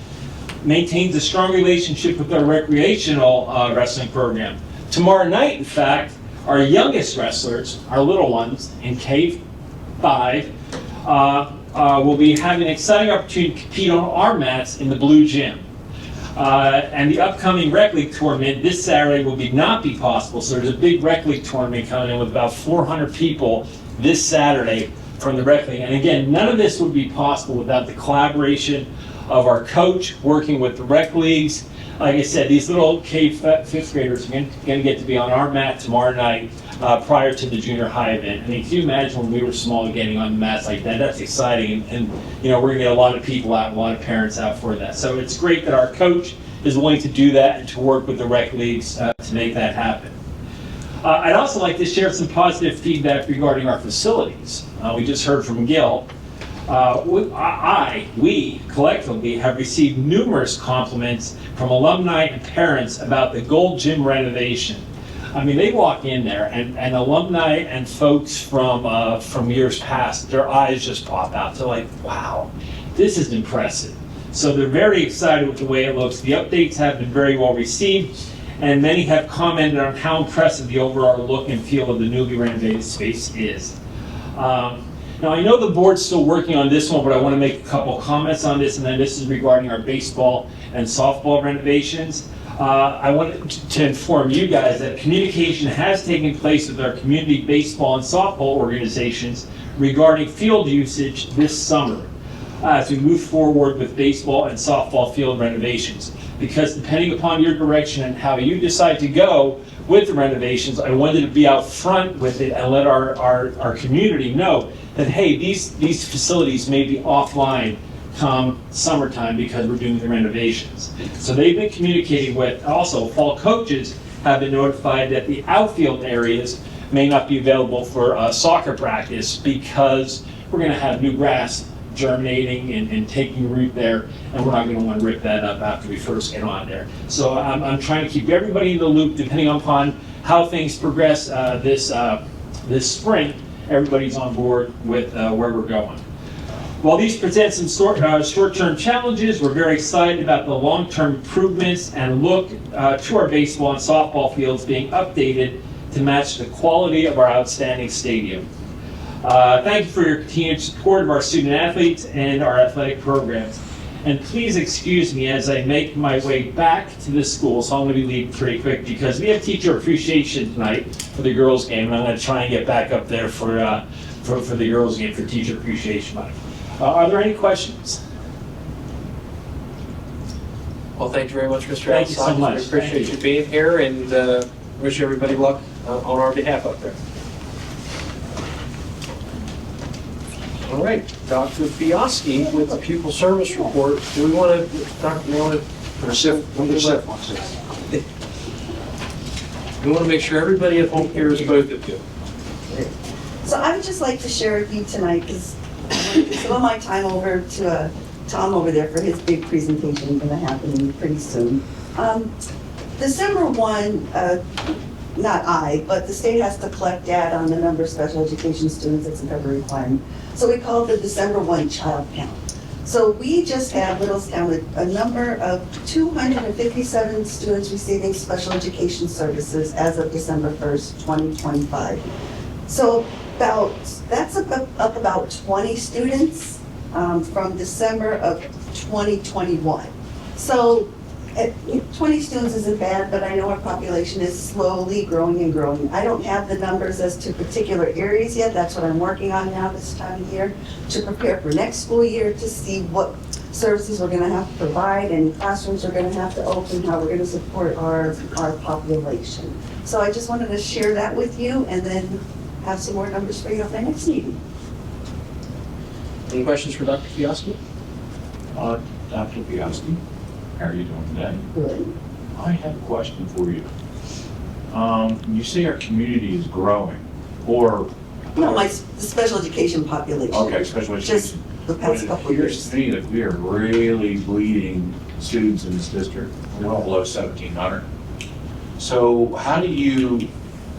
maintains a strong relationship with our recreational wrestling program. Tomorrow night, in fact, our youngest wrestlers, our little ones in K5, will be having an exciting opportunity to compete on our mats in the blue gym. And the upcoming rec league tournament this Saturday will not be possible. So there's a big rec league tournament coming in with about 400 people this Saturday from the rec league. And again, none of this would be possible without the collaboration of our coach working with the rec leagues. Like I said, these little K5th graders are going to get to be on our mat tomorrow night prior to the junior high event. I mean, can you imagine when we were small getting on the mats like that? That's exciting. And you know, we're going to get a lot of people out, a lot of parents out for that. So it's great that our coach is willing to do that and to work with the rec leagues to make that happen. I'd also like to share some positive feedback regarding our facilities. We just heard from Gil. We collectively have received numerous compliments from alumni and parents about the Gold Gym renovation. I mean, they walk in there and alumni and folks from years past, their eyes just pop out. They're like, wow, this is impressive. So they're very excited with the way it looks. The updates have been very well received. and many have commented on how impressive the overall look and feel of the newly renovated space is. Now, I know the board's still working on this one, but I want to make a couple comments on this, and then this is regarding our baseball and softball renovations. I wanted to inform you guys that communication has taken place with our community baseball and softball organizations regarding field usage this summer as we move forward with baseball and softball field renovations. Because depending upon your direction and how you decide to go with the renovations, I wanted to be out front with it and let our community know that, hey, these facilities may be offline come summertime because we're doing the renovations. So they've been communicating with, also fall coaches have been notified that the outfield areas may not be available for soccer practice because we're going to have new grass germinating and taking root there, and we're not going to want to rip that up after we first get on there. So I'm trying to keep everybody in the loop depending upon how things progress this spring. Everybody's on board with where we're going. While these present some short-term challenges, we're very excited about the long-term improvements and look to our baseball and softball fields being updated to match the quality of our outstanding stadium. Thank you for your continued support of our student athletes and our athletic programs. And please excuse me as I make my way back to the school, so I'm going to be leaving pretty quick because we have teacher appreciation tonight for the girls' game, and I'm going to try and get back up there for the girls' game for teacher appreciation month. Are there any questions? Well, thank you very much, Mr. Thank you so much. We appreciate you being here, and wish everybody luck on our behalf up there. All right, Dr. Fiaski with the pupil service report. Do we want to, Dr. We want to make sure everybody at home hears both of you. So I would just like to share with you tonight, because some of my time over to Tom over there for his big presentation going to happen pretty soon. December 1, not I, but the state has to collect data on the number of special education students. It's a federal requirement. So we call it the December 1 child count. So we just have Littlestown with a number of 257 students receiving special education services as of December 1st, 2025. So that's up about 20 students from December of 2021. So 20 students isn't bad, but I know our population is slowly growing and growing. I don't have the numbers as to particular areas yet. That's what I'm working on now this time of year to prepare for next school year to see what services we're going to have to provide and classrooms are going to have to open, how we're going to support our population. So I just wanted to share that with you and then have some more numbers for you at the next meeting. Any questions for Dr. Fiaski? Dr. Fiaski, how are you doing today? Good. I have a question for you. You say our community is growing, or? No, the special education population. Okay, special education. Just the past couple of years. It appears to me that we are really bleeding students in this district, well below 1,700. So how do you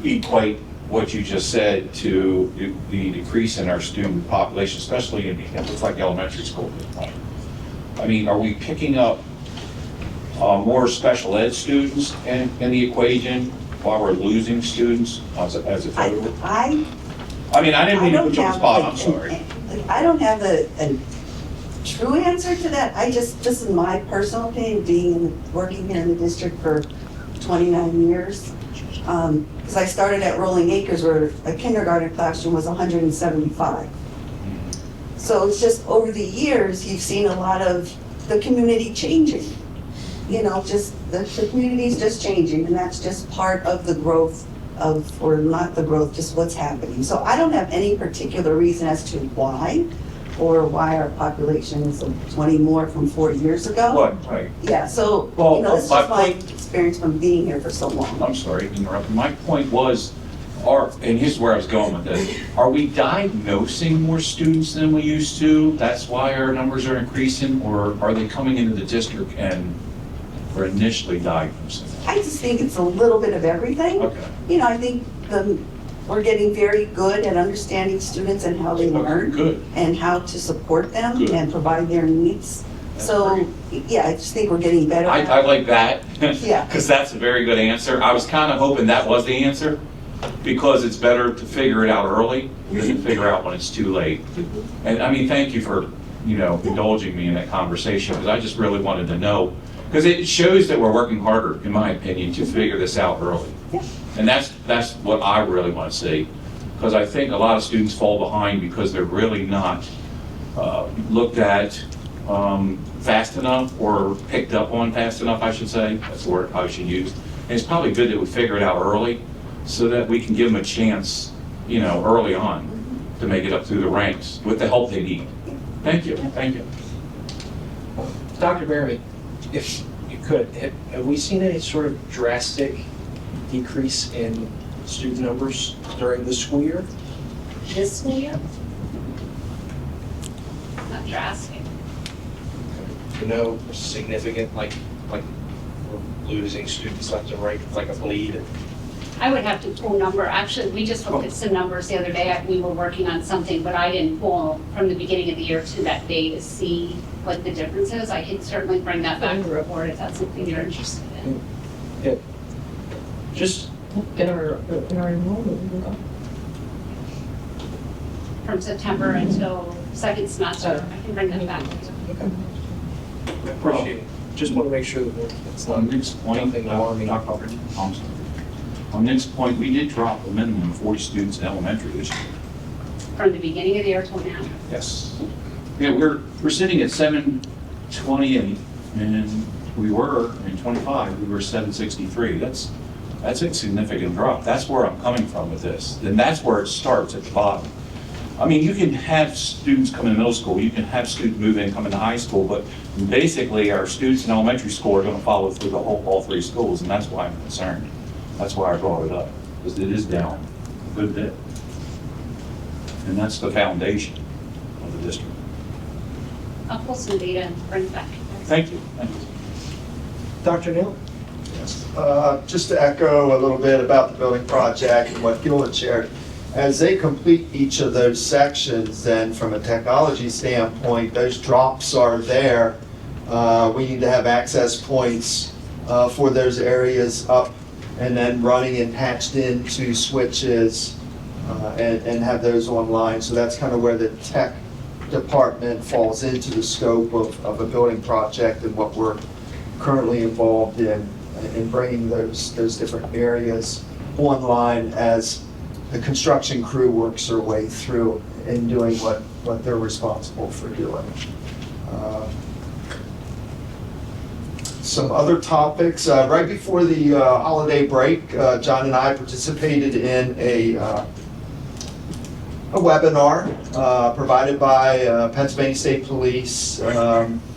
equate what you just said to the decrease in our student population, especially in, it looks like elementary school at this point? I mean, are we picking up more special ed students in the equation while we're losing students as a total? I mean, I didn't mean to put you on the spot, I'm sorry. I don't have a true answer to that. This is my personal opinion, working here in the district for 29 years. Because I started at Rolling Acres where a kindergarten classroom was 175. So it's just over the years, you've seen a lot of the community changing. You know, just the community's just changing, and that's just part of the growth of, or not the growth, just what's happening. So I don't have any particular reason as to why, or why our population is 20 more from 4 years ago. Right. Yeah, so, well, you know, this is my experience from being here for so long. I'm sorry to interrupt. My point was, and here's where I was going with this, are we diagnosing more students than we used to? That's why our numbers are increasing, or are they coming into the district and we're initially diagnosing? I just think it's a little bit of everything. Okay. You know, I think we're getting very good at understanding students and how they learn. Good. And how to support them Good. and provide their needs. So, yeah, I just think we're getting better. I like that. Yeah. Because that's a very good answer. I was kind of hoping that was the answer, because it's better to figure it out early than to figure out when it's too late. And I mean, thank you for, indulging me in that conversation, because I just really wanted to know, because it shows that we're working harder, in my opinion, to figure this out early. And that's what I really want to see, because I think a lot of students fall behind because they're really not looked at fast enough, or picked up on fast enough, I should say. That's the word I should use. And it's probably good that we figure it out early, so that we can give them a chance, early on, to make it up through the ranks with the help they need. Thank you. Thank you. Dr. Merriman, if you could, have we seen any sort of drastic decrease in student numbers during the school year? This school year? Not drastic. No significant, like we're losing students left and right, like a bleed? I would have to pull number. Actually, we just looked at some numbers the other day. We were working on something, but I didn't pull from the beginning of the year to that day to see what the difference is. I can certainly bring that back to report if that's something you're interested in. Yeah. Just In our enrollment. From September until second semester, I can bring that back. I appreciate it. Just want to make sure that it's not anything alarming. On next point, we did drop a minimum of 40 students in elementary this year. From the beginning of the year till now. Yes. Yeah, we're sitting at 728, and we were in 25. We were 763. That's a significant drop. That's where I'm coming from with this. And that's where it starts, at the bottom. I mean, you can have students come in middle school, you can have students move in, come into high school, but basically our students in elementary school are going to follow through all three schools, and that's why I'm concerned. That's why I brought it up, because it is down a good bit. And that's the foundation of the district. I'll pull some data and bring it back. Thank you. Thank you. Dr. Neal? Just to echo a little bit about the building project and what Gillen shared, as they complete each of those sections, then from a technology standpoint, those drops are there. We need to have access points for those areas up and then running and patched into switches and have those online. So that's kind of where the tech department falls into the scope of a building project and what we're currently involved in bringing those different areas online as the construction crew works their way through and doing what they're responsible for doing. Some other topics. Right before the holiday break, John and I participated in a webinar provided by Pennsylvania State Police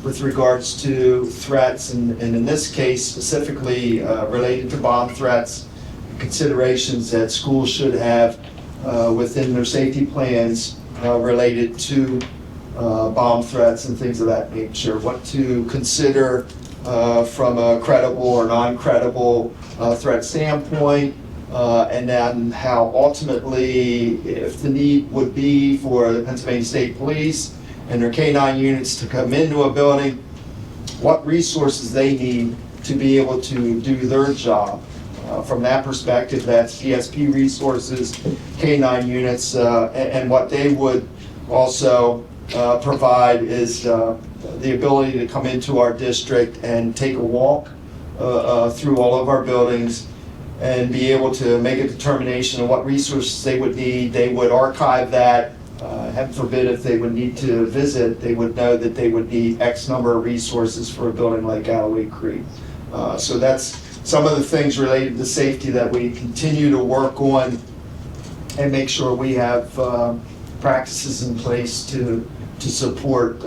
with regards to threats, and in this case specifically related to bomb threats, considerations that schools should have within their safety plans related to bomb threats and things of that nature. What to consider from a credible or non-credible threat standpoint, and then how ultimately, if the need would be for the Pennsylvania State Police and their K-9 units to come into a building, what resources they need to be able to do their job. From that perspective, that's PSP resources, K-9 units, and what they would also provide is the ability to come into our district and take a walk through all of our buildings and be able to make a determination of what resources they would need. They would archive that. Heaven forbid if they would need to visit, they would know that they would need X number of resources for a building like Galloway Creek. So that's some of the things related to safety that we continue to work on and make sure we have practices in place to support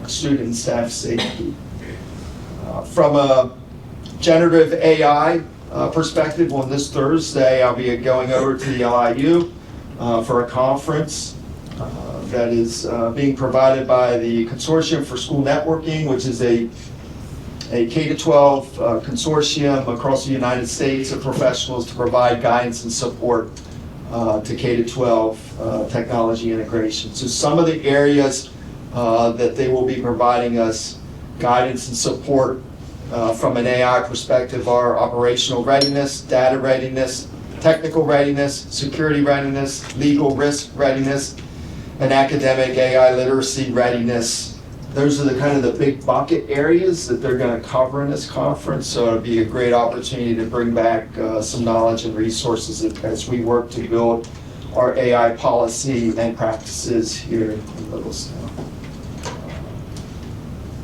student and staff safety. From a generative AI perspective, on this Thursday, I'll be going over to the LIU for a conference that is being provided by the Consortium for School Networking, which is a K-12 consortium across the United States of professionals to provide guidance and support to K-12 technology integration. So some of the areas that they will be providing us guidance and support from an AI perspective, our operational readiness, data readiness, technical readiness, security readiness, legal risk readiness, and academic AI literacy readiness. Those are the kind of the big bucket areas that they're going to cover in this conference. So it'll be a great opportunity to bring back some knowledge and resources as we work to build our AI policy and practices here in Littlestown.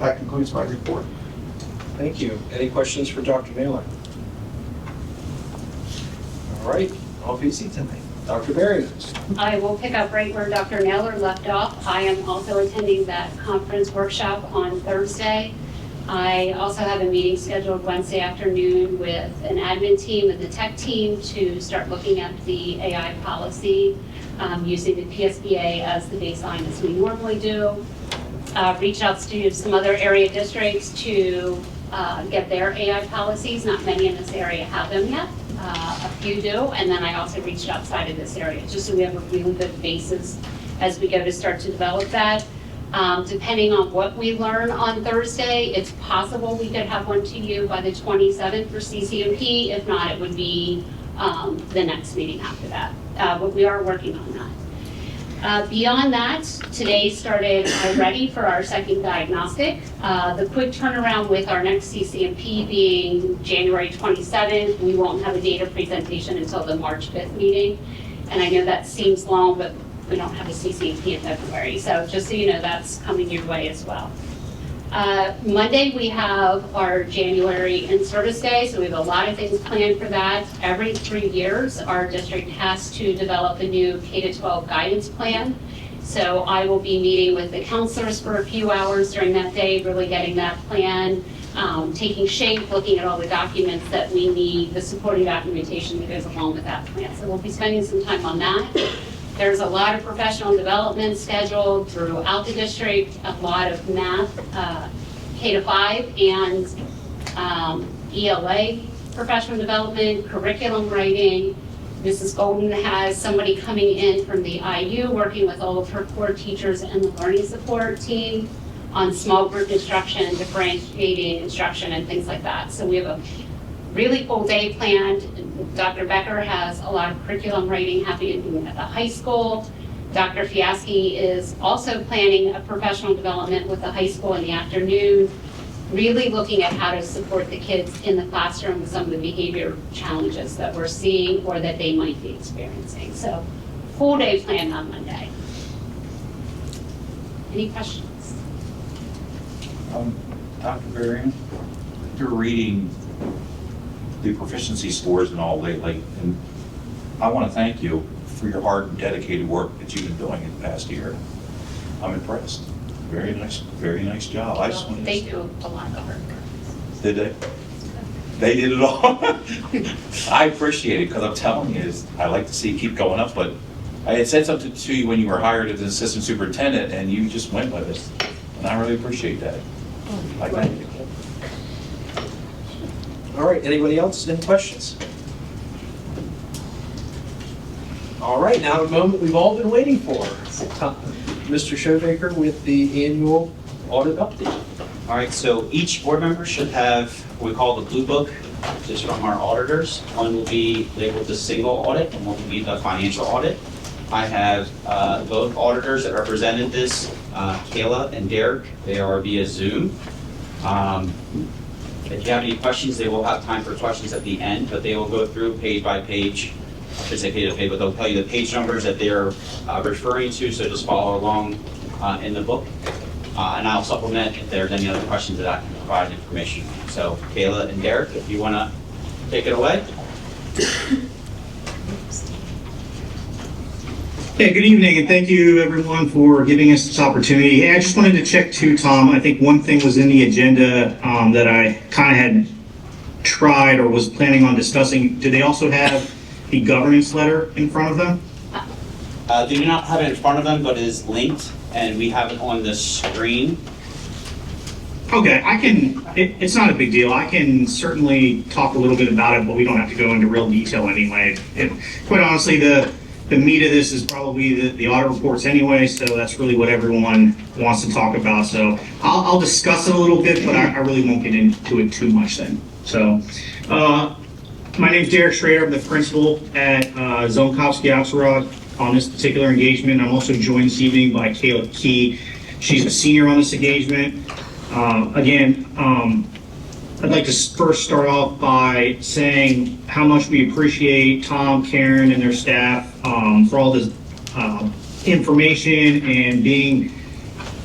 That concludes my report. Thank you. Any questions for Dr. Naylor? All right, all busy tonight. Dr. Berry. I will pick up right where Dr. Naylor left off. I am also attending that conference workshop on Thursday. I also have a meeting scheduled Wednesday afternoon with an admin team and the tech team to start looking at the AI policy using the PSBA as the baseline as we normally do. Reach out to some other area districts to get their AI policies. Not many in this area have them yet. A few do, and then I also reached outside of this area just so we have a really good basis as we go to start to develop that. Depending on what we learn on Thursday, it's possible we could have one to you by the 27th for CCMP. If not, it would be the next meeting after that. But we are working on that. Beyond that, today started already for our second diagnostic. The quick turnaround with our next CCMP being January 27th. We won't have a data presentation until the March 5th meeting. And I know that seems long, but we don't have a CCMP in February. So just so you know, that's coming your way as well. Monday, we have our January in-service day, so we have a lot of things planned for that. Every 3 years, our district has to develop a new K-12 guidance plan. So I will be meeting with the counselors for a few hours during that day, really getting that plan, taking shape, looking at all the documents that we need, the supporting documentation that goes along with that plan. So we'll be spending some time on that. There's a lot of professional development scheduled throughout the district, a lot of math, K-5 and ELA professional development, curriculum writing. Mrs. Golden has somebody coming in from the IU working with all of her core teachers and the learning support team on small group instruction, differentiating instruction, and things like that. So we have a really full day planned. Dr. Becker has a lot of curriculum writing happening at the high school. Dr. Fiaschi is also planning a professional development with the high school in the afternoon, really looking at how to support the kids in the classroom with some of the behavior challenges that we're seeing or that they might be experiencing. So full day planned on Monday. Any questions? Dr. Varian, you're reading the proficiency scores and all lately, and I want to thank you for your hard and dedicated work that you've been doing in the past year. I'm impressed. Very nice job. I just wanted They to... do a lot of hard work. Did they? They did it all. I appreciate it because I'm telling you, I like to see it keep going up, but I had said something to you when you were hired as an assistant superintendent and you just went with it. And I really appreciate that. I thank you. All right, anybody else? Any questions? All right, now the moment we've all been waiting for. Mr. Showbaker with the annual audit update. All right, so each board member should have what we call the blue book, just from our auditors. One will be labeled the single audit, and one will be the financial audit. I have both auditors that represented this, Kayla and Derek. They are via Zoom. If you have any questions, they will have time for questions at the end, but they will go through page by page. I should say page by page, but they'll tell you the page numbers that they're referring to, so just follow along in the book. And I'll supplement if there's any other questions that I can provide information on. So Kayla and Derek, if you want to take it away. Yeah, good evening, and thank you everyone for giving us this opportunity. Hey, I just wanted to check too, Tom. I think one thing was in the agenda that I kind of had tried or was planning on discussing. Do they also have the governance letter in front of them? They do not have it in front of them, but it is linked, and we have it on the screen. Okay, it's not a big deal. I can certainly talk a little bit about it, but we don't have to go into real detail anyway. Quite honestly, the meat of this is probably the audit reports anyway, so that's really what everyone wants to talk about. So I'll discuss it a little bit, but I really won't get into it too much then. So my name's Derek Schrader. I'm the principal at Zonkowski-Axelrod on this particular engagement. I'm also joined this evening by Kayla Key. She's a senior on this engagement. I'd like to first start off by saying how much we appreciate Tom, Karen, and their staff for all this information and being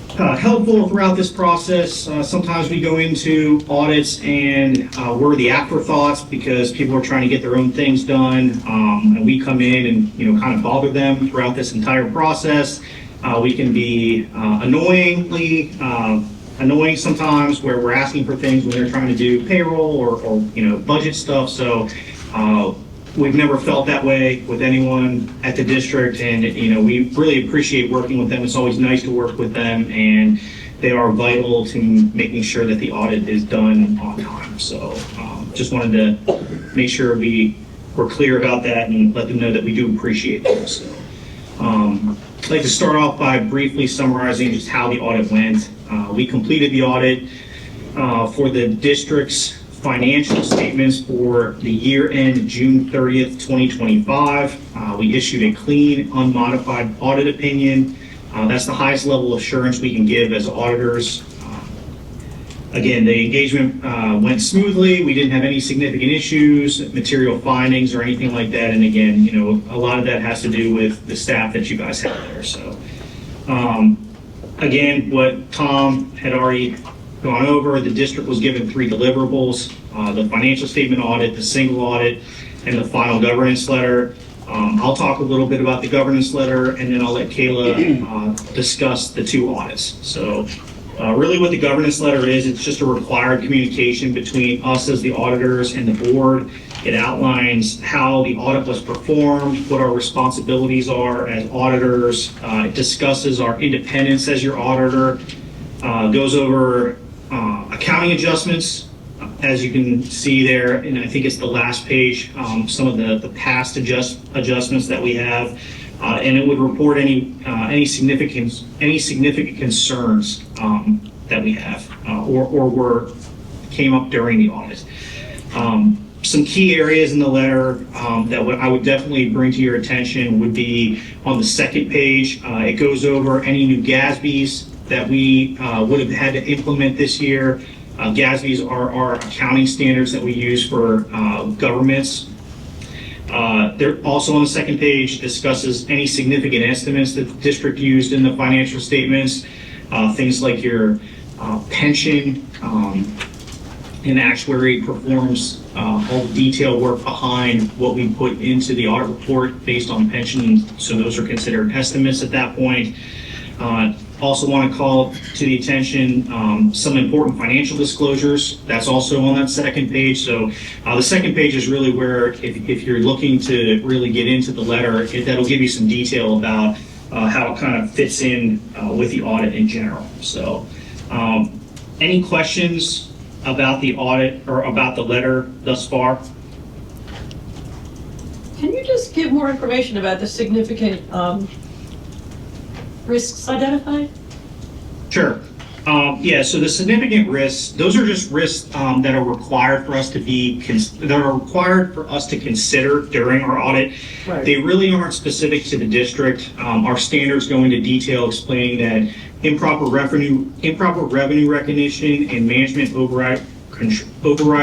helpful throughout this process. Sometimes we go into audits and we're the afterthoughts because people are trying to get their own things done, and we come in and kind of bother them throughout this entire process. We can be annoying sometimes, where we're asking for things when they're trying to do payroll or budget stuff. So we've never felt that way with anyone at the district, and we really appreciate working with them. It's always nice to work with them, and they are vital to making sure that the audit is done on time. So just wanted to make sure we're clear about that and let them know that we do appreciate them. So I'd like to start off by briefly summarizing just how the audit went. We completed the audit for the district's financial statements for the year end June 30th, 2025. We issued a clean, unmodified audit opinion. That's the highest level of assurance we can give as auditors. Again, the engagement went smoothly. We didn't have any significant issues, material findings, or anything like that. And again, a lot of that has to do with the staff that you guys have there. So, again, what Tom had already gone over, the district was given 3 deliverables: the financial statement audit, the single audit, and the final governance letter. I'll talk a little bit about the governance letter, and then I'll let Kayla discuss the 2 audits. So. Really what the governance letter is, it's just a required communication between us as the auditors and the board. It outlines how the audit was performed, what our responsibilities are as auditors. It discusses our independence as your auditor, goes over accounting adjustments, as you can see there, and I think it's the last page, some of the past adjustments that we have. And it would report any significant concerns that we have or came up during the audit. Some key areas in the letter that I would definitely bring to your attention would be on the second page. It goes over any new GASBs that we would have had to implement this year. GASBs are our accounting standards that we use for governments. There also on the second page discusses any significant estimates that the district used in the financial statements, things like your pension, and actuary performs all the detailed work behind what we put into the audit report based on pension, so those are considered estimates at that point. Also want to call to the attention some important financial disclosures. That's also on that second page. So the second page is really where, if you're looking to really get into the letter, that'll give you some detail about how it kind of fits in with the audit in general. So any questions about the audit or about the letter thus far? Can you just give more information about the significant risks identified? Sure. Yeah, so the significant risks, those are just risks that are required for us to consider during our audit. Right. They really aren't specific to the district. Our standards go into detail explaining that improper revenue recognition and management override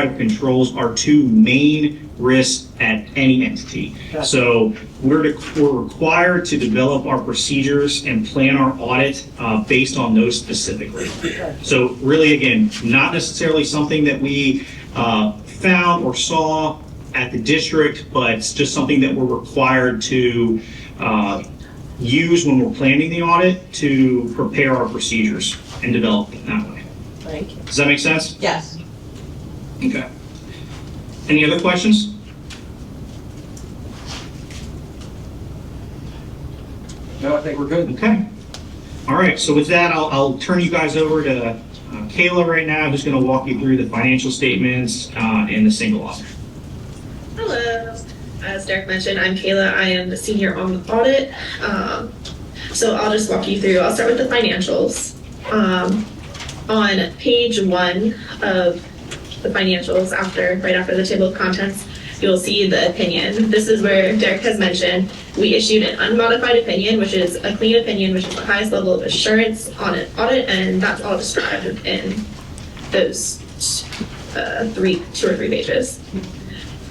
of controls are 2 main risks at any entity. So we're required to develop our procedures and plan our audit based on those specific risks. So really, again, not necessarily something that we found or saw at the district, but it's just something that we're required to use when we're planning the audit to prepare our procedures and develop them that way. Thank you. Does that make sense? Yes. Okay. Any other questions? No, I think we're good. Okay. All right. So with that, I'll turn you guys over to Kayla right now, who's going to walk you through the financial statements and the single audit. Hello. as Derek mentioned, I'm Kayla. I am the senior on the audit. So I'll just walk you through. I'll start with the financials. On page 1 of the financials, right after the table of contents, you'll see the opinion. This is where Derek has mentioned we issued an unmodified opinion, which is a clean opinion, which is the highest level of assurance on an audit, and that's all described in those 2 or 3 pages.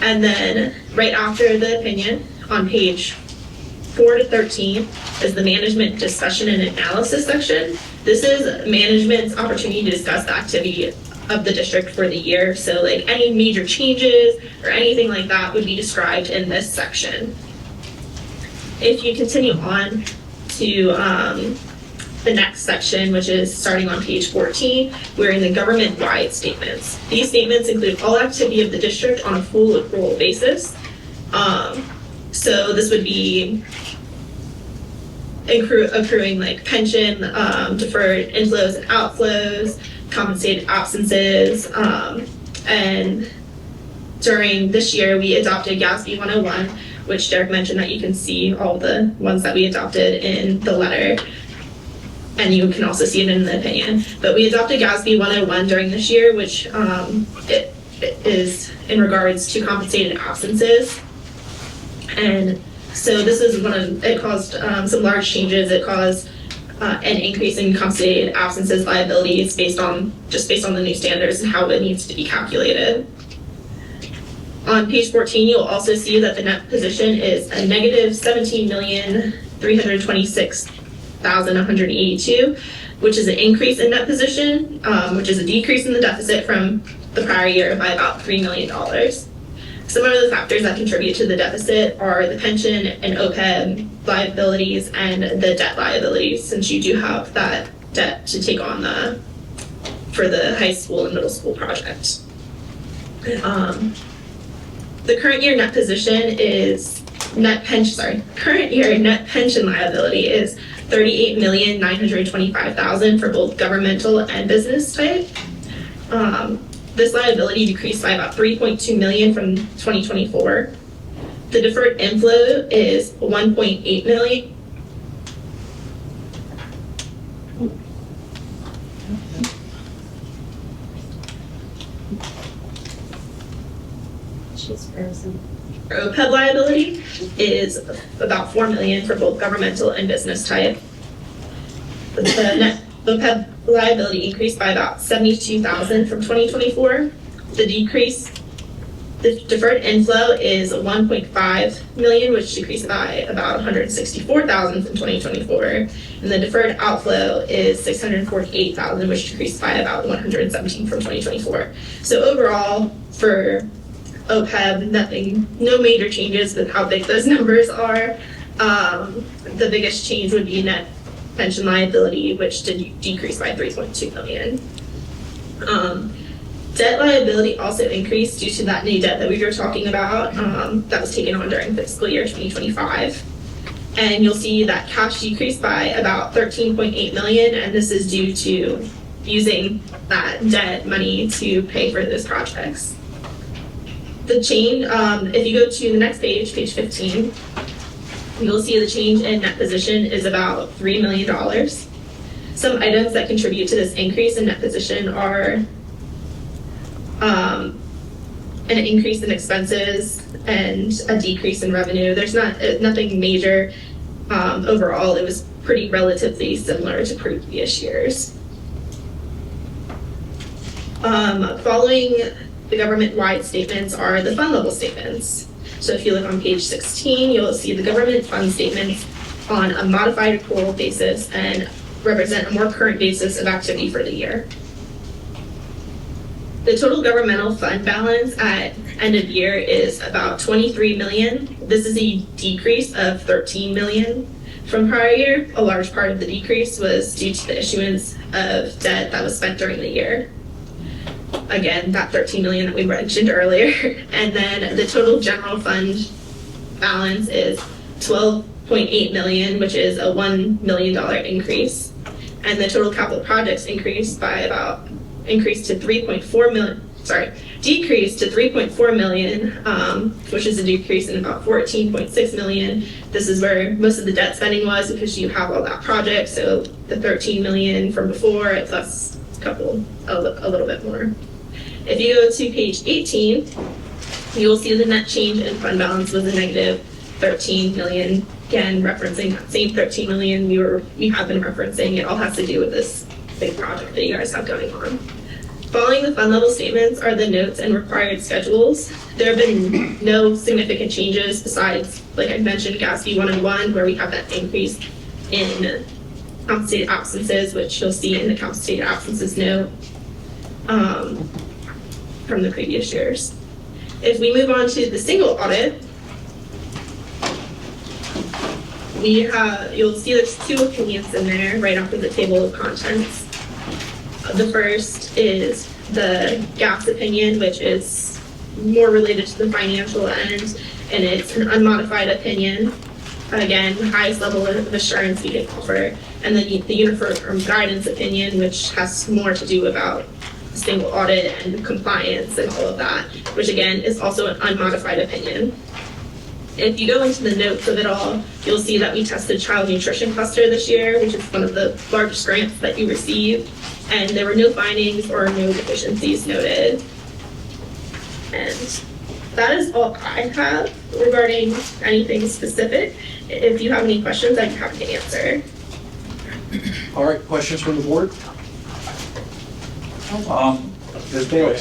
And then right after the opinion, on page 4 to 13 is the management discussion and analysis section. This is management's opportunity to discuss the activity of the district for the year. So like any major changes or anything like that would be described in this section. If you continue on to the next section, which is starting on page 14, we're in the government-wide statements. These statements include all activity of the district on a full accrual basis. So this would be accruing like pension, deferred inflows and outflows, compensated absences, and during this year we adopted GASB 101, which Derek mentioned that you can see all the ones that we adopted in the letter, and you can also see it in the opinion. But we adopted GASB 101 during this year, which it is in regards to compensated absences. And so this is it caused some large changes. It caused an increase in compensated absences liabilities based on the new standards and how it needs to be calculated. On page 14, you'll also see that the net position is a negative $17,326,182, which is an increase in net position, which is a decrease in the deficit from the prior year by about $3 million. Some of the factors that contribute to the deficit are the pension and OPEB liabilities and the debt liabilities, since you do have that debt to take on for the high school and middle school project. The current year net position is current year net pension liability is $38,925,000 for both governmental and business type. This liability decreased by about $3.2 million from 2024. The deferred inflow is $1.8 million. She's frozen. OPEB liability is about $4 million for both governmental and business type. The net OPEB liability increased by about $72,000 from 2024. The deferred inflow is $1.5 million, which decreased by about $164,000 from 2024. And the deferred outflow is $648,000, which decreased by about $117,000 from 2024. So overall, for OPEB, no major changes with how big those numbers are. The biggest change would be net pension liability, which did decrease by $3.2 million. Debt liability also increased due to that new debt that we were talking about that was taken on during fiscal year 2025. And you'll see that cash decreased by about $13.8 million, and this is due to using that debt money to pay for those projects. The change, if you go to the next page, page 15, you'll see the change in net position is about $3 million. Some items that contribute to this increase in net position are an increase in expenses and a decrease in revenue. There's nothing major. Overall, it was pretty relatively similar to previous years. Following the government-wide statements are the fund level statements. So if you look on page 16, you'll see the government fund statements on a modified accrual basis and represent a more current basis of activity for the year. The total governmental fund balance at end of year is about $23 million. This is a decrease of $13 million from prior year. A large part of the decrease was due to the issuance of debt that was spent during the year. Again, that $13 million that we mentioned earlier. And then the total general fund balance is $12.8 million, which is a $1 million increase. And the total capital projects increased to $3.4 decreased to 3.4 million, which is a decrease in about 14.6 million. This is where most of the debt spending was because you have all that project. So the 13 million from before plus a little bit more. If you go to page 18, you will see the net change in fund balance was a negative 13 million. Again, referencing that same 13 million we have been referencing. It all has to do with this big project that you guys have going on. Following the fund level statements are the notes and required schedules. There have been no significant changes besides, like I mentioned, GASB 101, where we have that increase in compensated absences, which you'll see in the compensated absences note from the previous years. If we move on to the single audit, you'll see there's two opinions in there right after the table of contents. The first is the GAPS opinion, which is more related to the financial end, and it's an unmodified opinion. Again, the highest level of assurance we can offer. And then the uniform guidance opinion, which has more to do about the single audit and compliance and all of that, which again is also an unmodified opinion. If you go into the notes of it all, you'll see that we tested Child Nutrition Cluster this year, which is one of the largest grants that you receive, and there were no findings or no deficiencies noted. And that is all I have regarding anything specific. If you have any questions, I'd be happy to answer. All right, questions from the board? Ms. Bailey.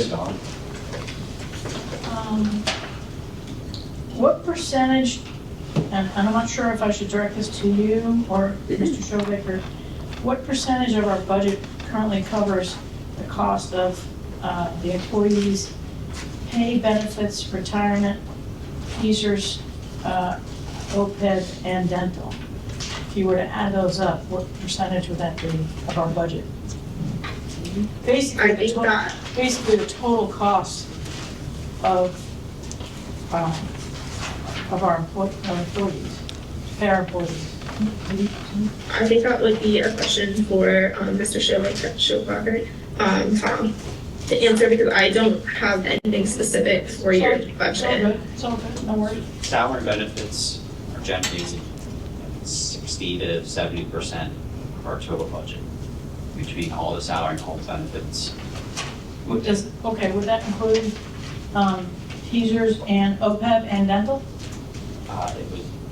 What percentage, and I'm not sure if I should direct this to you or Mr. Schobaker, what percentage of our budget currently covers the cost of the employees' pay, benefits, retirement, teasers, OPEB, and dental? If you were to add those up, what percentage would that be of our budget? Basically, the total cost of our employees, pay our employees. I think that would be a question for Mr. Schobaker, Tom, to answer, because I don't have anything specific for your budget. It's all good, no worries. Salary benefits are generally 60 to 70% of our total budget, between all the salary and all the benefits. Would that include teasers and OPEB and dental?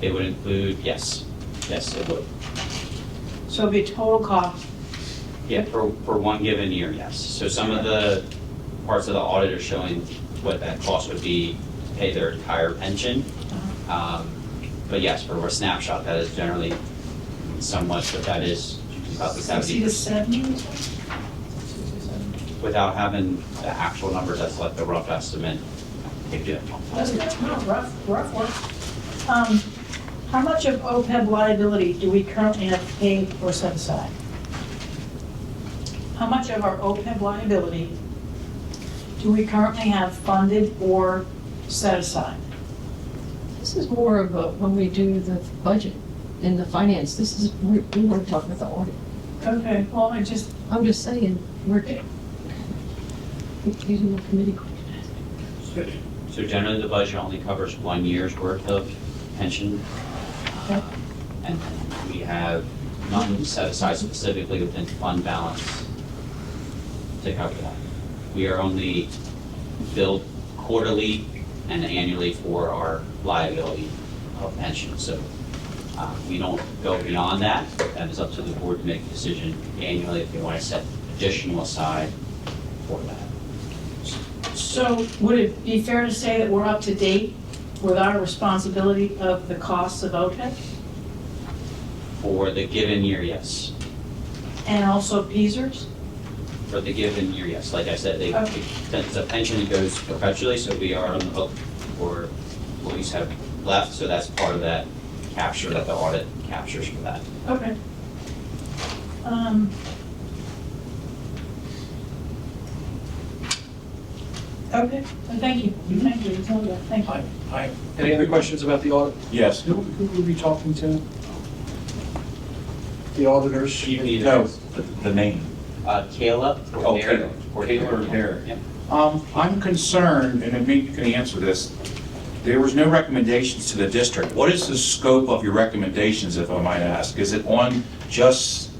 It would include, yes, it would. So it'd be total cost. Yeah, for one given year, yes. So some of the parts of the audit are showing what that cost would be to pay their entire pension. But yes, for a snapshot, that is generally somewhat, but that is about the 60 to 70? Without having the actual numbers, that's like the rough estimate. That's not rough work. How much of OPEB liability do we currently have paid or set aside? How much of our OPEB liability do we currently have funded or set aside? This is more of a, when we do the budget in the finance, we weren't talking about the audit. Okay, well, I'm just saying, these are more committee questions. So generally, the budget only covers 1 year's worth of pension. And we have none set aside specifically within fund balance to cover that. We are only billed quarterly and annually for our liability of pension. So we don't go beyond that. That is up to the board to make a decision annually if they want to set additional aside for that. So would it be fair to say that we're up to date with our responsibility of the costs of OPEB? For the given year, yes. And also PESERs? For the given year, yes. Like I said, it's a pension that goes perpetually, so we are on the hook for what we have left, so that's part of that capture that the audit captures for that. Okay. Okay, thank you. Thank you. Thank you. Hi. Any other questions about the audit? Yes. Who were we talking to? The auditors? No, the name. Kayla. Taylor Hare. I'm concerned, and maybe you can answer this. There was no recommendations to the district. What is the scope of your recommendations, if I might ask? Is it on just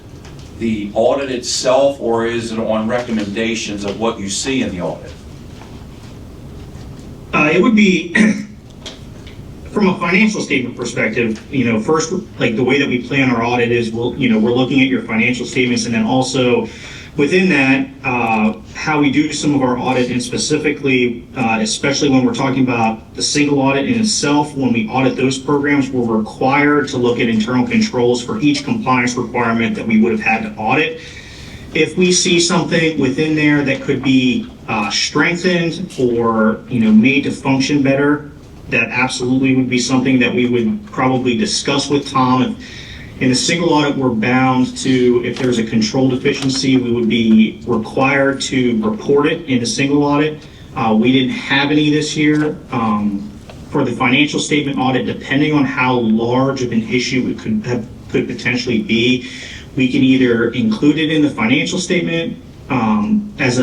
the audit itself, or is it on recommendations of what you see in the audit? It would be, from a financial statement perspective, first, like the way that we plan our audit is we're looking at your financial statements, and then also within that, how we do some of our audit, and specifically, especially when we're talking about the single audit in itself, when we audit those programs, we're required to look at internal controls for each compliance requirement that we would have had to audit. If we see something within there that could be strengthened or made to function better, that absolutely would be something that we would probably discuss with Tom. In a single audit, we're bound to, if there's a control deficiency, we would be required to report it in a single audit. We didn't have any this year. For the financial statement audit, depending on how large of an issue it could potentially be, we can either include it in the financial statement as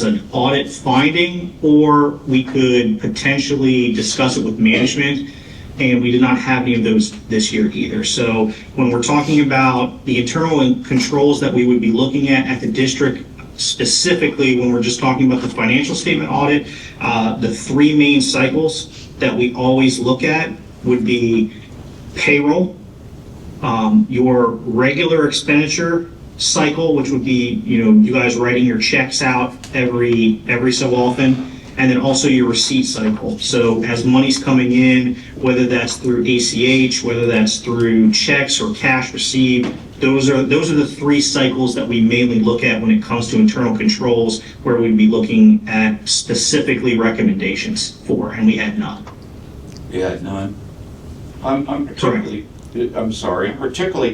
an audit finding, or we could potentially discuss it with management, and we did not have any of those this year either. So when we're talking about the internal controls that we would be looking at the district, specifically when we're just talking about the financial statement audit, the three main cycles that we always look at would be payroll, your regular expenditure cycle, which would be you guys writing your checks out every so often, and then also your receipt cycle. So as money's coming in, whether that's through ACH, whether that's through checks or cash received, those are the three cycles that we mainly look at when it comes to internal controls, where we'd be looking at specifically recommendations for, and we had none. You had none? I'm particularly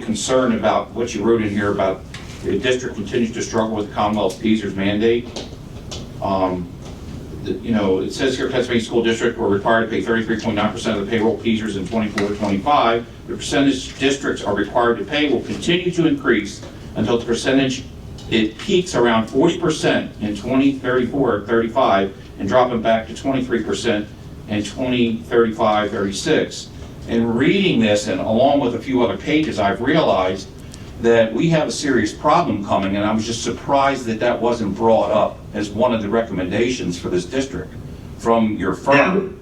concerned about what you wrote in here about the district continues to struggle with the Commonwealth PESER's mandate. It says here Pennsylvania School District were required to pay 33.9% of the payroll PESERs in 24-25. The percentage districts are required to pay will continue to increase until the percentage it peaks around 40% in 2034-35 and dropping back to 23% in 2035-36. In reading this, and along with a few other pages, I've realized that we have a serious problem coming, and I was just surprised that that wasn't brought up as one of the recommendations for this district from your firm.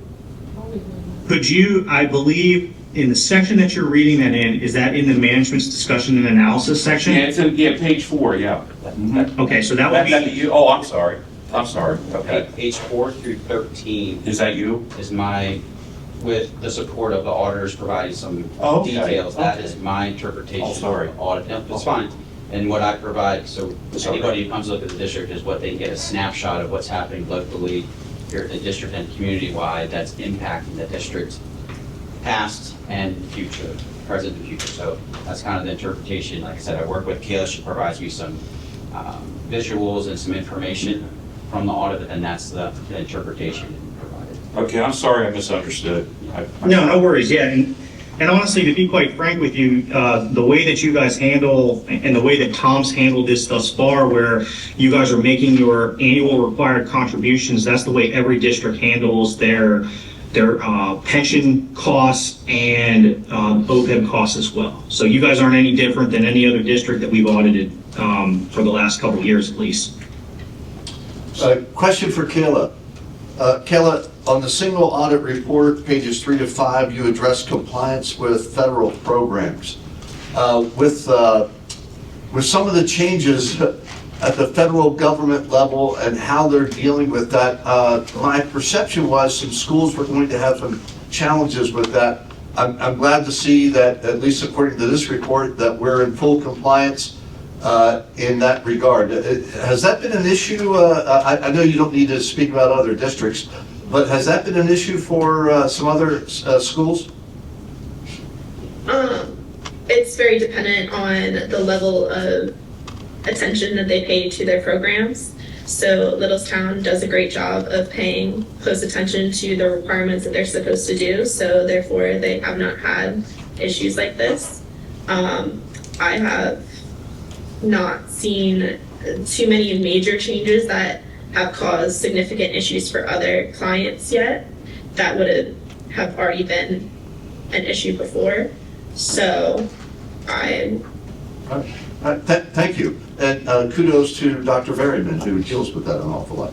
Could you, I believe, in the section that you're reading that in, is that in the management's discussion and analysis section? Yeah, it's in page 4, yeah. Mm-hmm. Okay, so that would be... you. Oh, I'm sorry. Okay. Page 4 through 13. Is that you? Is my, with the support of the auditors providing some details, that is my interpretation of the audit. No, it's fine. And what I provide, so anybody who comes to look at the district is what they can get a snapshot of what's happening locally here at the district and community-wide that's impacting the district past and future, present and future. So that's kind of the interpretation. Like I said, I work with Kayla. She provides me some visuals and some information from the audit, and that's the interpretation provided. Okay, I'm sorry I misunderstood. No worries. Yeah, and honestly, to be quite frank with you, the way that you guys handle and the way that Tom's handled this thus far, where you guys are making your annual required contributions, that's the way every district handles their pension costs and OPEB costs as well. So you guys aren't any different than any other district that we've audited for the last couple of years at least. Question for Kayla. Kayla, on the single audit report, pages 3 to 5, you address compliance with federal programs. With some of the changes at the federal government level and how they're dealing with that, my perception was some schools were going to have some challenges with that. I'm glad to see that, at least according to this report, that we're in full compliance in that regard. Has that been an issue? I know you don't need to speak about other districts, but has that been an issue for some other schools? It's very dependent on the level of attention that they pay to their programs. So Littlestown does a great job of paying close attention to the requirements that they're supposed to do. So therefore they have not had issues like this. I have not seen too many major changes that have caused significant issues for other clients yet. That would have already been an issue before. So Thank you. And kudos to Dr. Berryman, who deals with that an awful lot.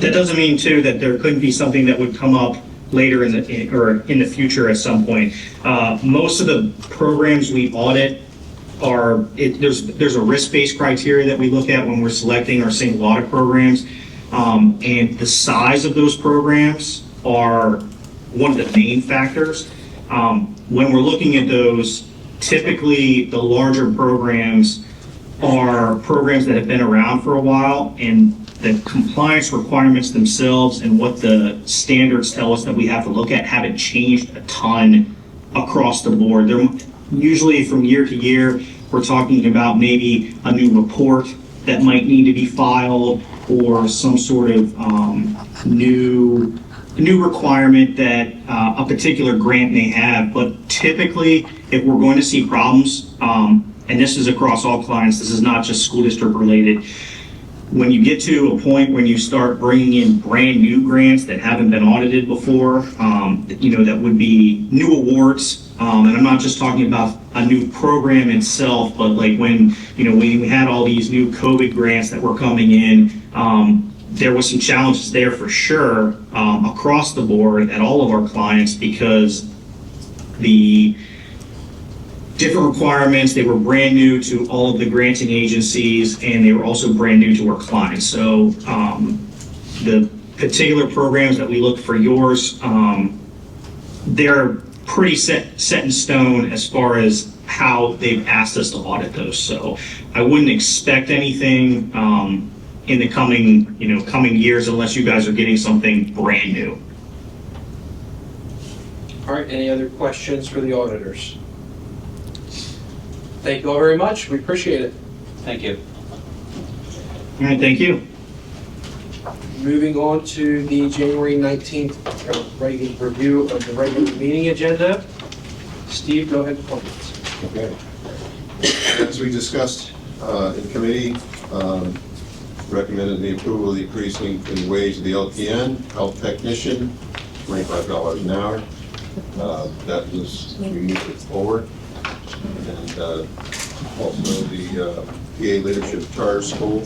That doesn't mean too that there couldn't be something that would come up later in the future at some point. Most of the programs we audit there's a risk-based criteria that we look at when we're selecting our single audit programs, and the size of those programs are one of the main factors. When we're looking at those, typically the larger programs are programs that have been around for a while, and the compliance requirements themselves and what the standards tell us that we have to look at haven't changed a ton across the board. They're usually from year to year, we're talking about maybe a new report that might need to be filed, or some sort of new requirement that a particular grant may have. But typically, if we're going to see problems, and this is across all clients, this is not just school district related, when you get to a point when you start bringing in brand new grants that haven't been audited before, that would be new awards. And I'm not just talking about a new program itself, but like when we had all these new COVID grants that were coming in, there was some challenges there for sure, across the board at all of our clients, because the different requirements, they were brand new to all of the granting agencies, and they were also brand new to our clients. So the particular programs that we look for yours, they're pretty set in stone as far as how they've asked us to audit those. So I wouldn't expect anything in the coming years unless you guys are getting something brand new. All right, any other questions for the auditors? Thank you all very much. We appreciate it. Thank you. All right, thank you. Moving on to the January 19th regular review of the regular meeting agenda. Steve, go ahead. Okay. As we discussed in committee, recommended the approval of the increasing in the wage of the LPN, health technician, $25 an hour. That was, we moved it forward. And also the PA Leadership Charter School.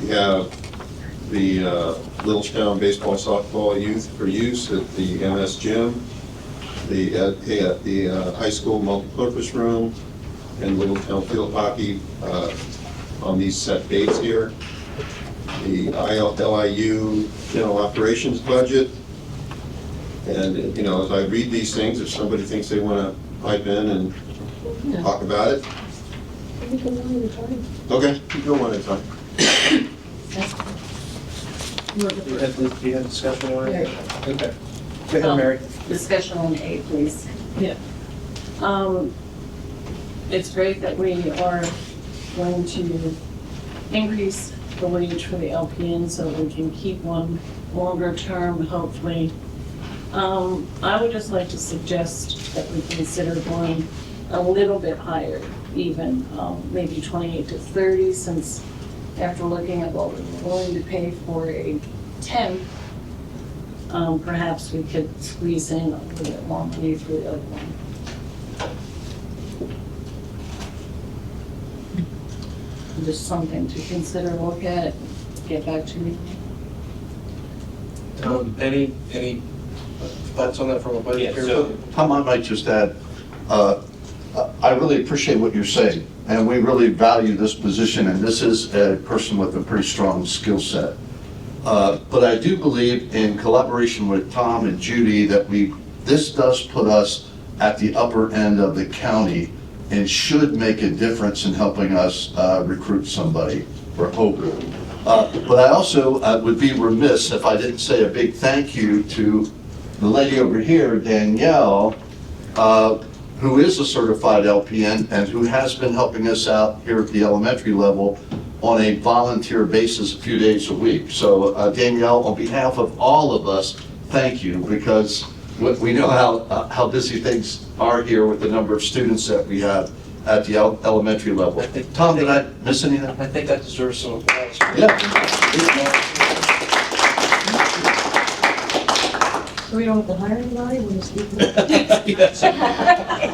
We have the Littlestown baseball softball youth for use at the MS gym, the high school multipurpose room, and Littlestown field hockey on these set dates here. The LIU general operations budget. And as I read these things, if somebody thinks they want to pipe in and talk about it. Okay, keep going one at a time. You had discussion on it? Okay. Go ahead, Mary. Discussion on A, please. Yeah. It's great that we are going to increase the wage for the LPN so we can keep one longer term, hopefully. I would just like to suggest that we consider going a little bit higher, even maybe 28 to 30, since after looking at what we're willing to pay for a temp, perhaps we could squeeze in a little bit more money for the other one. Just something to consider, look at, get back to me. Any thoughts on that from a budget? So, Tom, I might just add, I really appreciate what you're saying, and we really value this position, and this is a person with a pretty strong skill set. But I do believe in collaboration with Tom and Judy that this does put us at the upper end of the county and should make a difference in helping us recruit somebody. We're hoping. But I also would be remiss if I didn't say a big thank you to the lady over here, Danielle, who is a certified LPN and who has been helping us out here at the elementary level on a volunteer basis a few days a week. So Danielle, on behalf of all of us, thank you, because we know how busy things are here with the number of students that we have, at the elementary level. Tom, did I miss anything? I think that deserves some applause. Yeah. So we don't have to hire anybody, we'll just keep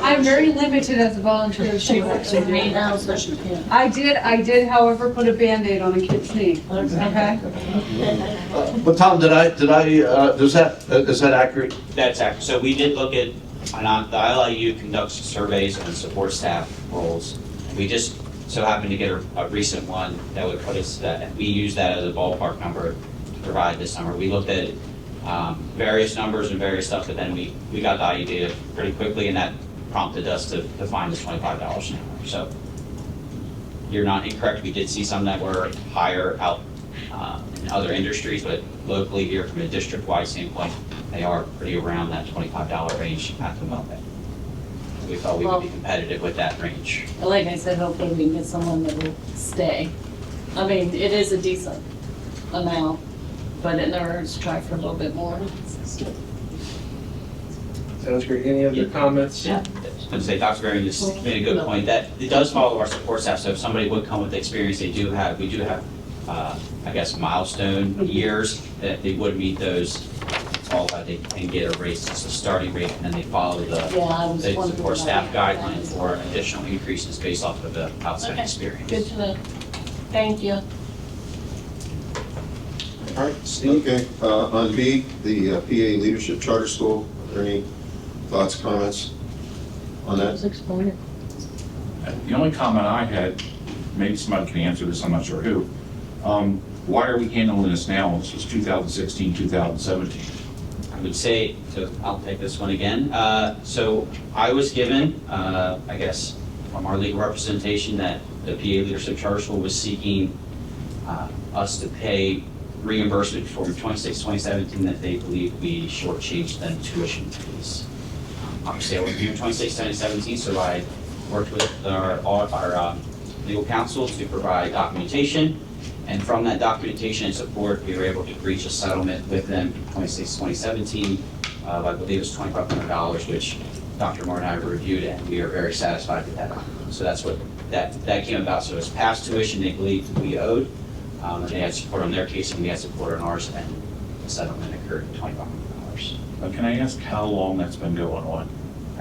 I'm very limited as a volunteer. She works in me now, so she can't. I did, however, put a Band-Aid on a kid's knee. Okay? But Tom, is that accurate? That's accurate. So we did look at, the ILIU conducts surveys on support staff roles. We just so happened to get a recent one that would put us, that we use that as a ballpark number to provide this number. We looked at various numbers and various stuff, but then we got the IU data pretty quickly, and that prompted us to find this $25 an hour. So you're not incorrect. We did see some that were higher out in other industries, but locally here from a district-wide standpoint, they are pretty around that $25 range at the moment. We thought we would be competitive with that range. Like I said, hopefully we can get someone that will stay. I mean, it is a decent amount, but it never hurts to try for a little bit more. Sounds great. Any other comments? Yeah. I was going to say, Dr. Berry just made a good point that it does follow our support staff. So if somebody would come with the experience we do have, I guess, milestone years that they would meet those, qualify, they can get a raise. It's a starting rate, and then they follow the support staff guidelines for additional increases based off of the outside experience. Good to know. Thank you. All right, Steve. Okay, on B, the PA Leadership Charter School, are there any thoughts, comments on that? Just explain it. The only comment I had, maybe somebody can answer this, I'm not sure who. Why are we handling this now? This was 2016, 2017. I would say, so I'll take this one again. So I was given, I guess, from our legal representation that the PA Leadership Charter School was seeking us to pay reimbursement for 2017 that they believe we shortchanged them tuition fees. Obviously, I was here in 2017, so I worked with our legal counsel to provide documentation. And from that documentation and support, we were able to reach a settlement with them in 2017. I believe it was $2,500, which Dr. Moore and I reviewed, and we are very satisfied with that. So that's what that came about. So it's past tuition they believed we owed. They had support on their case, and we had support on ours, and the settlement occurred at $2,500. Can I ask how long that's been going on?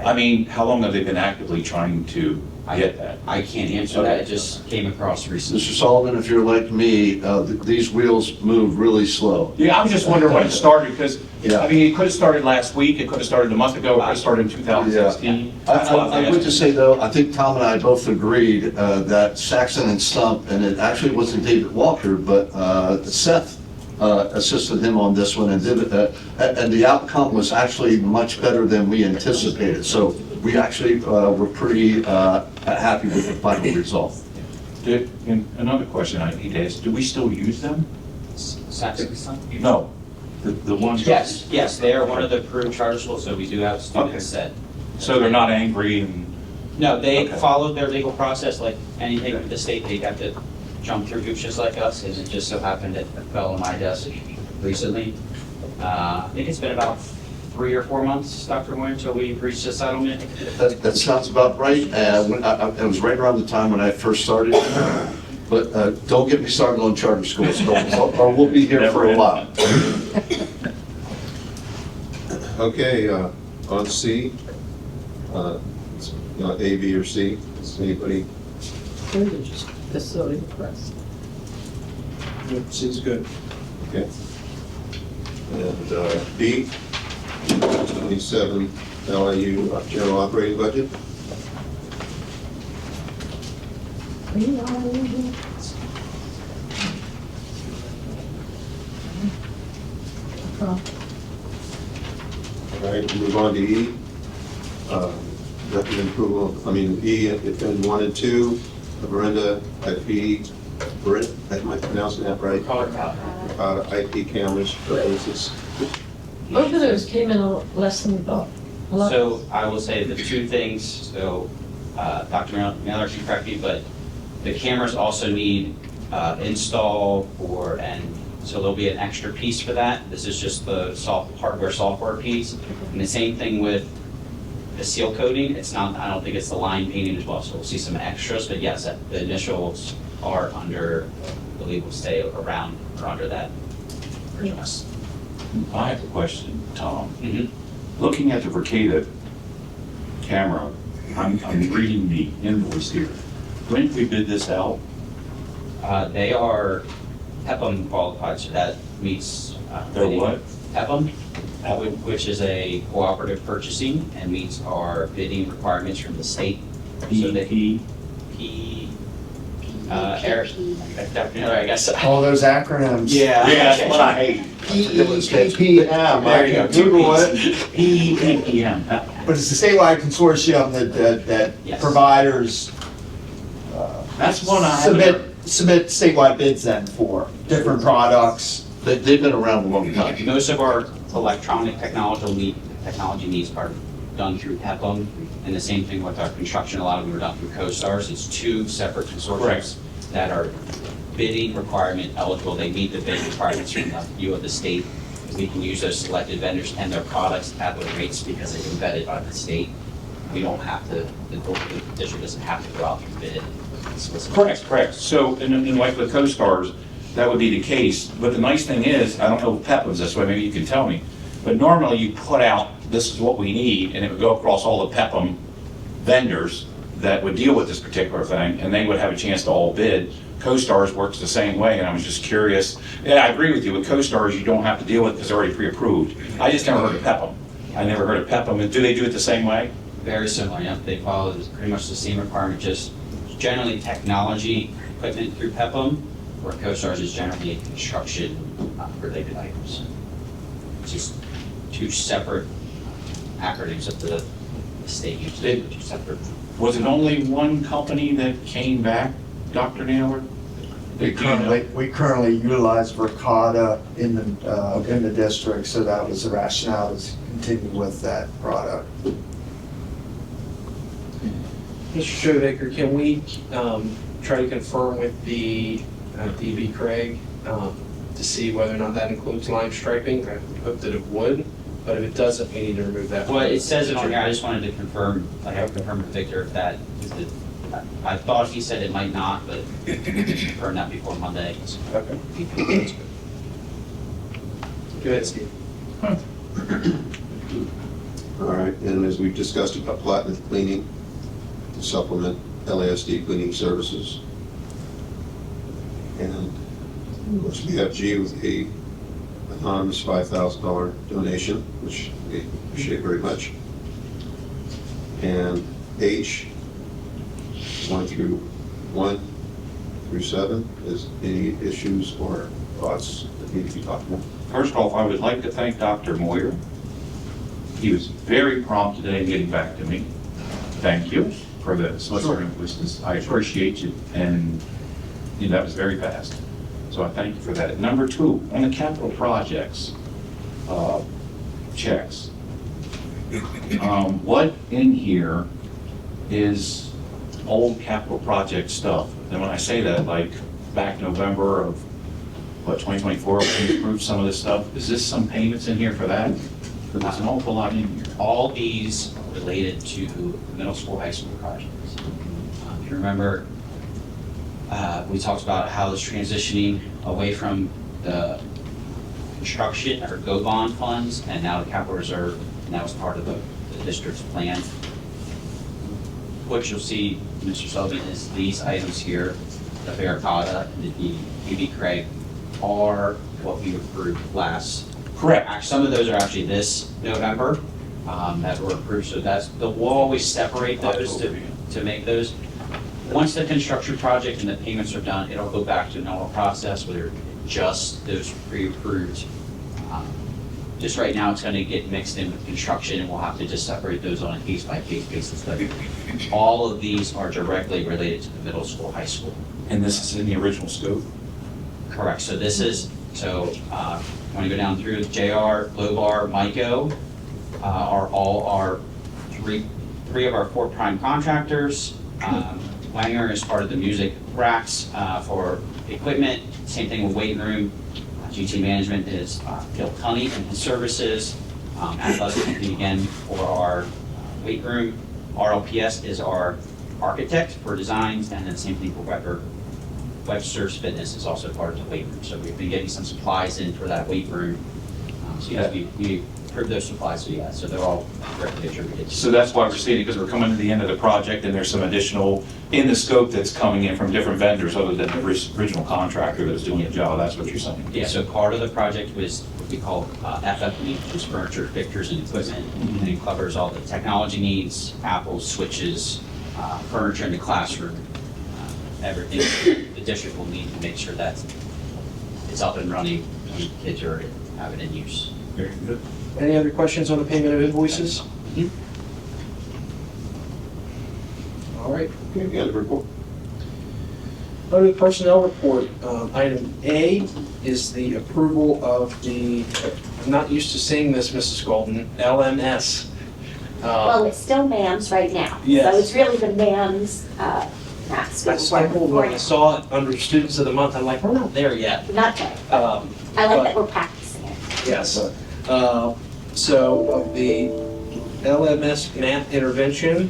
I mean, how long have they been actively trying to get that? I can't answer that. It just came across recently. Mr. Sullivan, if you're like me, these wheels move really slow. Yeah, I was just wondering when it started, because, I mean, it could have started last week, it could have started a month ago, it could have started in 2016. I would just say, though, I think Tom and I both agreed that Saxon and Stump, and it actually wasn't David Walker, but Seth assisted him on this one, and and the outcome was actually much better than we anticipated. So we actually were pretty happy with the final result. And another question I need to ask, do we still use them? Saxon and Stump? No, the ones. Yes, they are one of the approved charter schools, so we do have students that. So they're not angry and. No, they followed their legal process like anything with the state. They got to jump through hoops just like us, and it just so happened it fell on my desk recently. I think it's been about 3 or 4 months, Dr. Moore, until we reached a settlement. That sounds about right. It was right around the time when I first started. But don't get me started on charter schools, or we'll be here for a while. Okay, on C, A, B, or C, is anybody? Facility press. Seems good. Okay. And D, 27 LIU general operating budget. All right, move on to E. Recommend approval, E, it's in 1 and 2, Brenda, IP, am I pronouncing that right? IP cameras for ACES. Both of those came in less than we thought. So I will say the two things, so Dr. Miller can correct me, but the cameras also need install and so there'll be an extra piece for that. This is just the hardware software piece. And the same thing with the seal coating. It's not, I don't think it's the line painting as well, so we'll see some extras, but yes, the initials are under, I believe will stay around or under that. Yes. I have a question, Tom. Looking at the Verkada camera, I'm reading the invoice here. When did we bid this out? They are PEPM qualified, so that meets. They're what? PEPM, which is a cooperative purchasing and meets our bidding requirements from the state. So they Eric, I guess. All those acronyms. Yeah. Yeah, that's what I hate. PEPM. There you go. Google it. PEPM. But it's a statewide consortium that Yes. providers That's one I submit statewide bids then for different products. They've been around a long time. Most of our electronic technology needs are done through PEPM, and the same thing with our construction. A lot of them are done through CoStars. It's two separate consortiums that are bidding requirement eligible. They meet the bid requirements from the view of the state. We can use those selected vendors and their products at those rates because they've been vetted by the state. We don't have to, the district doesn't have to go out and bid. Correct. So, and like with CoStars, that would be the case. But the nice thing is, I don't know if PEPM's this way, maybe you can tell me, but normally you put out, this is what we need, and it would go across all the PEPM vendors that would deal with this particular thing, and they would have a chance to all bid. CoStars works the same way, and I was just curious. Yeah, I agree with you. With CoStars, you don't have to deal with it because they're already pre-approved. I just never heard of PEPM. I never heard of PEPM. And do they do it the same way? Very similar, yeah. They follow pretty much the same requirement, just generally technology equipment through PEPM, where CoStars is generally construction related items. It's just two separate acronyms that the state uses. Two separate. Was it only one company that came back, Dr. Naylor? We currently utilize Verkada in the district, so that was the rationale to continue with that product. Mr. Schovaker, can we try to confirm with the DB Craig to see whether or not that includes line striping? I hope that it would, but if it doesn't, we need to remove that. Well, it says it on here. I just wanted to confirm, I have confirmed with Victor if that is the, I thought he said it might not, but confirm that before Monday. Okay. Go ahead, Steve. All right, and as we've discussed about platinum cleaning to supplement LASD cleaning services. And of course, we have G with a anonymous $5,000 donation, which we appreciate very much. And H, 1 through 7, is any issues or thoughts that need to be talked about? First off, I would like to thank Dr. Moyer. He was very prompt today in getting back to me. Thank you for the solicitor invoices. I appreciate you, and that was very fast. So I thank you for that. Number 2, on the capital projects checks, what in here is old capital project stuff? And when I say that, like back November of 2024, we approved some of this stuff. Is this some payments in here for that? There's an awful lot in here. All these are related to the middle school, high school projects. If you remember, we talked about how it's transitioning away from the construction or GO bond funds, and now the capital reserve, and that was part of the district's plan. What you'll see, Mr. Sullivan, is these items here, the Verkada and the DB Craig, are what we approved last. Correct. Some of those are actually this November that were approved, so we'll always separate those to make those. Once the construction project and the payments are done, it'll go back to a normal process where just those pre-approved. Just right now, it's going to get mixed in with construction, and we'll have to just separate those on a case-by-case basis. But all of these are directly related to the middle school, high school. And this is in the original scope? Correct. So this is, when you go down through, JR, Lobar, Myco are all our three of our 4 prime contractors. Wanger is part of the music racks for equipment. Same thing with weight room. GT Management is Gil Tunney and his services. Athletic company again for our weight room. RLPS is our architect for designs, and then same thing for Webster's Fitness is also part of the weight room. So we've been getting some supplies in for that weight room. So yes, we approved those supplies, so they're all directly attributed. So that's why we're seeing it, because we're coming to the end of the project and there's some additional in the scope that's coming in from different vendors other than the original contractor that's doing the job. That's what you're saying? Yeah, so part of the project was what we call FF&E, which is furniture, fixtures, and equipment. And it covers all the technology needs, apples, switches, furniture in the classroom, everything the district will need to make sure that it's up and running when kids are have it in use. Very good. Any other questions on the payment of invoices? All right. Any other report? Under the personnel report, item A is the approval of the, I'm not used to seeing this, Mrs. Golden, LMS. Well, it's still MAMS right now. Yes. So it's really the MAMS math school. I stumbled when I saw it under Students of the Month. I'm like, we're not there yet. Not there. I like that we're practicing it. Yes. So of the LMS math intervention,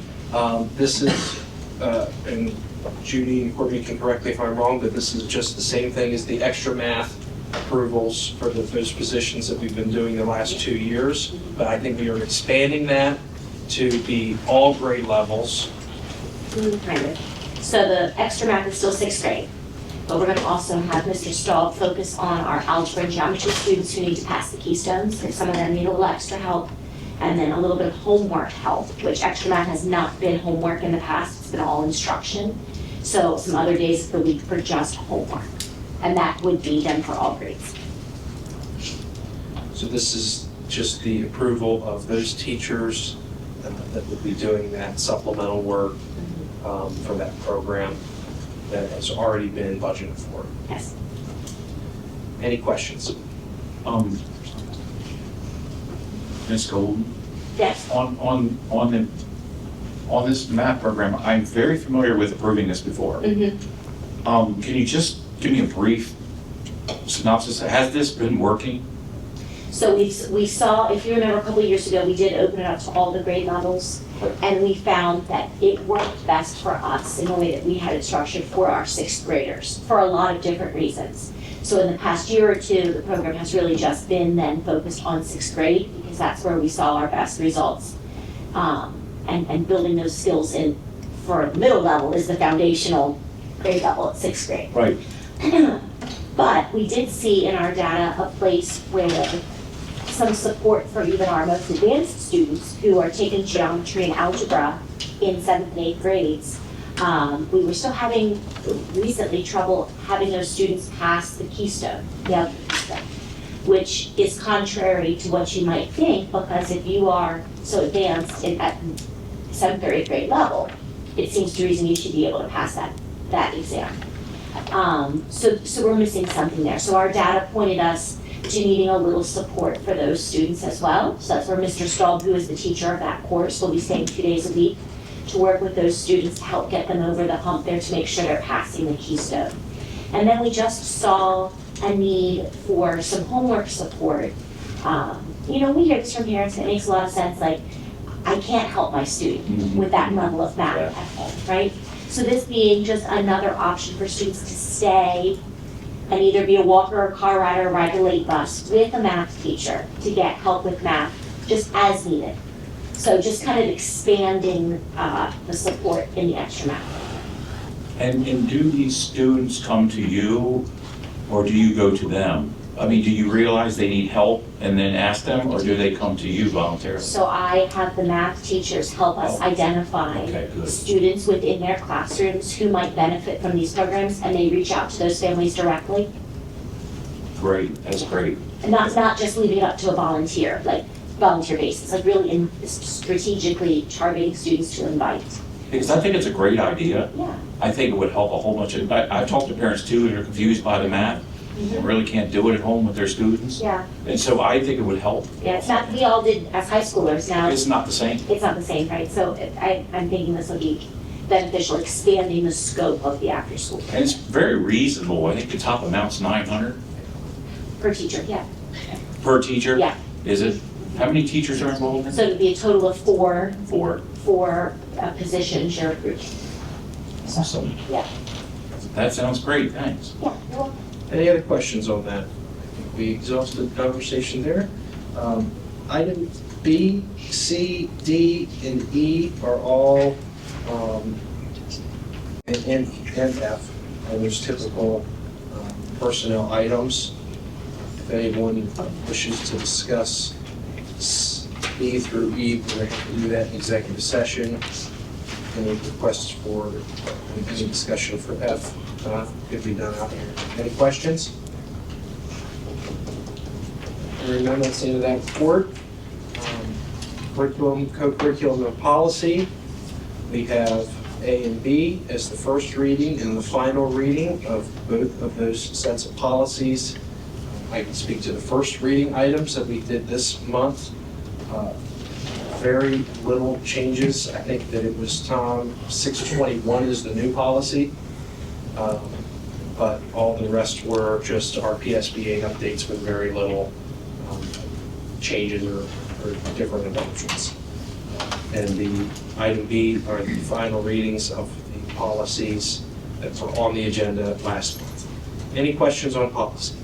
this is, and Judy and Courtney can correct me if I'm wrong, but this is just the same thing as the extra math approvals for those positions that we've been doing the last 2 years. But I think we are expanding that to be all grade levels. Kind of. So the extra math is still 6th grade. But we're going to also have Mr. Staub focus on our algebra and geometry students who need to pass the keystones, and some of them need a little extra help. And then a little bit of homework help, which extra math has not been homework in the past, it's been all instruction. So some other days of the week for just homework. And that would be done for all grades. So this is just the approval of those teachers that would be doing that supplemental work for that program that has already been budgeted for. Yes. Any questions? Ms. Golden? Yes. On this math program, I'm very familiar with approving this before. Mm-hmm. Can you just give me a brief synopsis? Has this been working? So we saw, if you remember a couple of years ago, we did open it up to all the grade levels, and we found that it worked best for us in the way that we had it structured for our 6th graders for a lot of different reasons. So in the past year or two, the program has really just been then focused on 6th grade because that's where we saw our best results. And building those skills in for the middle level is the foundational grade level at 6th grade. Right. But we did see in our data a place where some support for even our most advanced students who are taking geometry and algebra in 7th and 8th grades. We were still having recently trouble having those students pass the keystone, which is contrary to what you might think, because if you are so advanced at 7th or 8th grade level, it seems to reason you should be able to pass that exam. So we're missing something there. So our data pointed us to needing a little support for those students as well. So that's where Mr. Staub, who is the teacher of that course, will be staying 2 days a week to work with those students to help get them over the hump there to make sure they're passing the keystone. And then we just saw a need for some homework support. We hear this from parents, and it makes a lot of sense, like, I can't help my student with that level of math at home, right? So this being just another option for students to stay and either be a walker or a car rider or ride the late bus with a math teacher to get help with math just as needed. So just kind of expanding the support in the extra math. And do these students come to you, or do you go to them? I mean, do you realize they need help and then ask them, or do they come to you voluntarily? So I have the math teachers help us identify students within their classrooms who might benefit from these programs, and they reach out to those families directly. Great, that's great. And not just leaving it up to a volunteer basis, like really strategically targeting students to invite. Because I think it's a great idea. Yeah. I think it would help a whole bunch of, I've talked to parents too who are confused by the math and really can't do it at home with their students. Yeah. And so I think it would help. Yeah, it's not, we all did as high schoolers now. It's not the same. It's not the same, right? So I'm thinking this will be beneficial, expanding the scope of the after-school program. And it's very reasonable. I think the top amount's $900 Per teacher, yeah. per teacher. Yeah. Is it? How many teachers are involved? So it'd be a total of four Four. positions you're recruiting. Awesome. Yeah. That sounds great, thanks. Yeah, you're welcome. Any other questions on that? I think we exhausted the conversation there. Item B, C, D, and E are all, and F, and there's typical personnel items. If anyone wishes to discuss B through E, we're going to have to do that in executive session. Any requests for any discussion for F could be done out here. Any questions? Hearing none, that's the end of that report. Curriculum, co-curriculum, and policy. We have A and B as the first reading and the final reading of both of those sets of policies. I can speak to the first reading items that we did this month. Very little changes. I think that it was, Tom, 621 is the new policy. But all the rest were just our PSBA updates with very little changes or different adoptions. And the item B are the final readings of the policies that were on the agenda last month. Any questions on policy?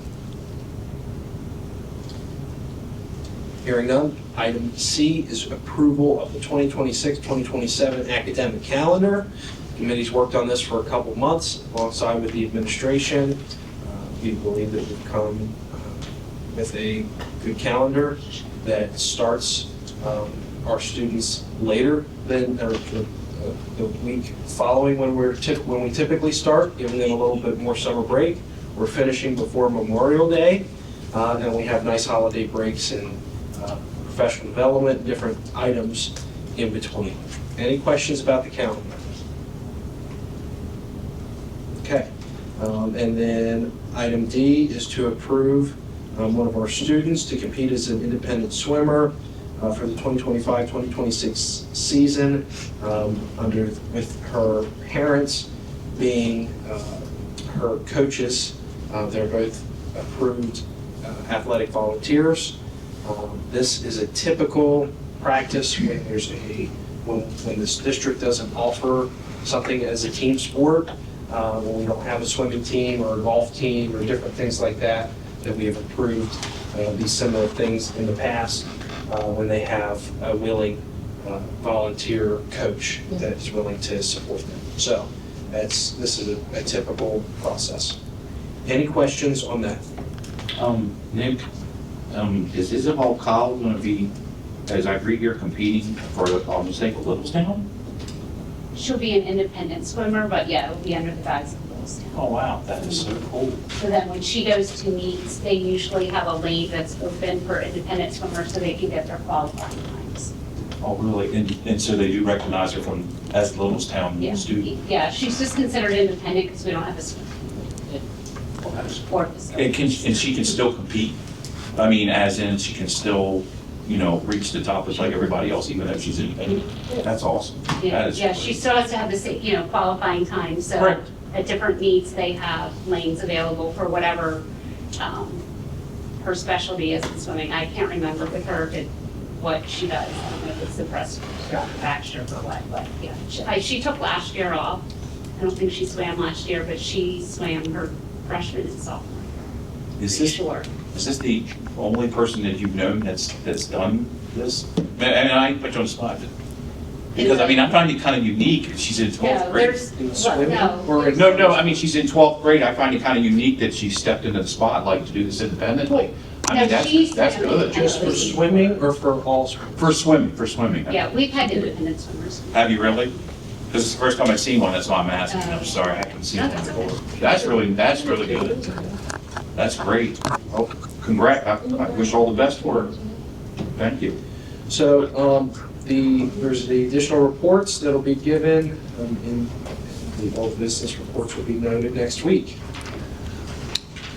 Hearing none. Item C is approval of the 2026-2027 academic calendar. The committee's worked on this for a couple months alongside with the administration. We believe that we've come with a good calendar that starts our students later than the week following when we typically start, giving them a little bit more summer break. We're finishing before Memorial Day, and we have nice holiday breaks and professional development, different items in between. Any questions about the calendar? Okay. And then item D is to approve one of our students to compete as an independent swimmer for the 2025-2026 season with her parents being her coaches. They're both approved athletic volunteers. This is a typical practice when there's when this district doesn't offer something as a team sport, when we don't have a swimming team or a golf team or different things like that, that we have approved these similar things in the past when they have a willing volunteer coach that is willing to support them. So this is a typical process. Any questions on that? Nick, is Isabel Kyle going to be, as I read here, competing for the state of Littlestown? She'll be an independent swimmer, but yeah, it'll be under the guise of Littlestown. Oh, wow, that is so cool. So then when she goes to meets, they usually have a lane that's open for independent swimmers so they can get their qualifying times. Oh, really? And so they do recognize her as Littlestown student? Yeah, she's just considered independent because we don't have a swim or And she can still compete? I mean, as in she can still, reach the top just like everybody else, even if she's independent? That's awesome. Yeah, she still has to have the qualifying time. So Correct. At different meets, they have lanes available for whatever her specialty is in swimming. I can't remember with her what she does. I don't know if it's the breaststroke, backstroke, or what. But yeah, she took last year off. I don't think she swam last year, but she swam her freshman and sophomore. Is this the only person that you've known that's done this? And I put you on the spot. Because, I find it kind of unique. She's in 12th grade. No, I mean, she's in 12th grade. I find it kind of unique that she stepped into the spotlight to do this independently. That's good. Just for swimming or for all sports? For swimming. Yeah, we've had independent swimmers. Have you really? Because it's the first time I've seen one, that's why I'm asking. I'm sorry, I haven't seen one before. That's really good. That's great. Oh, congrats. I wish all the best for her. Thank you. So there's the additional reports that'll be given, and the old business reports will be noted next week.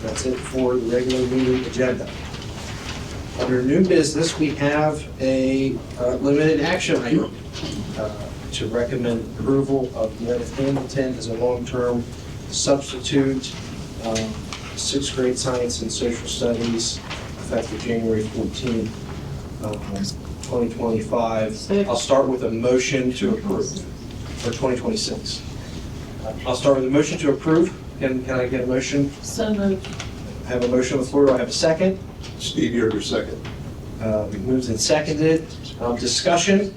That's it for the regular meeting agenda. Under new business, we have a limited action item to recommend approval of Meredith Hamilton as a long-term substitute, 6th grade science and social studies, effective January 14th. 2025. I'll start with a motion to approve, or 2026. I'll start with a motion to approve. Can I get a motion? So moved. I have a motion on the floor. Do I have a second? Steve Yoder, second. Moved and seconded. Discussion.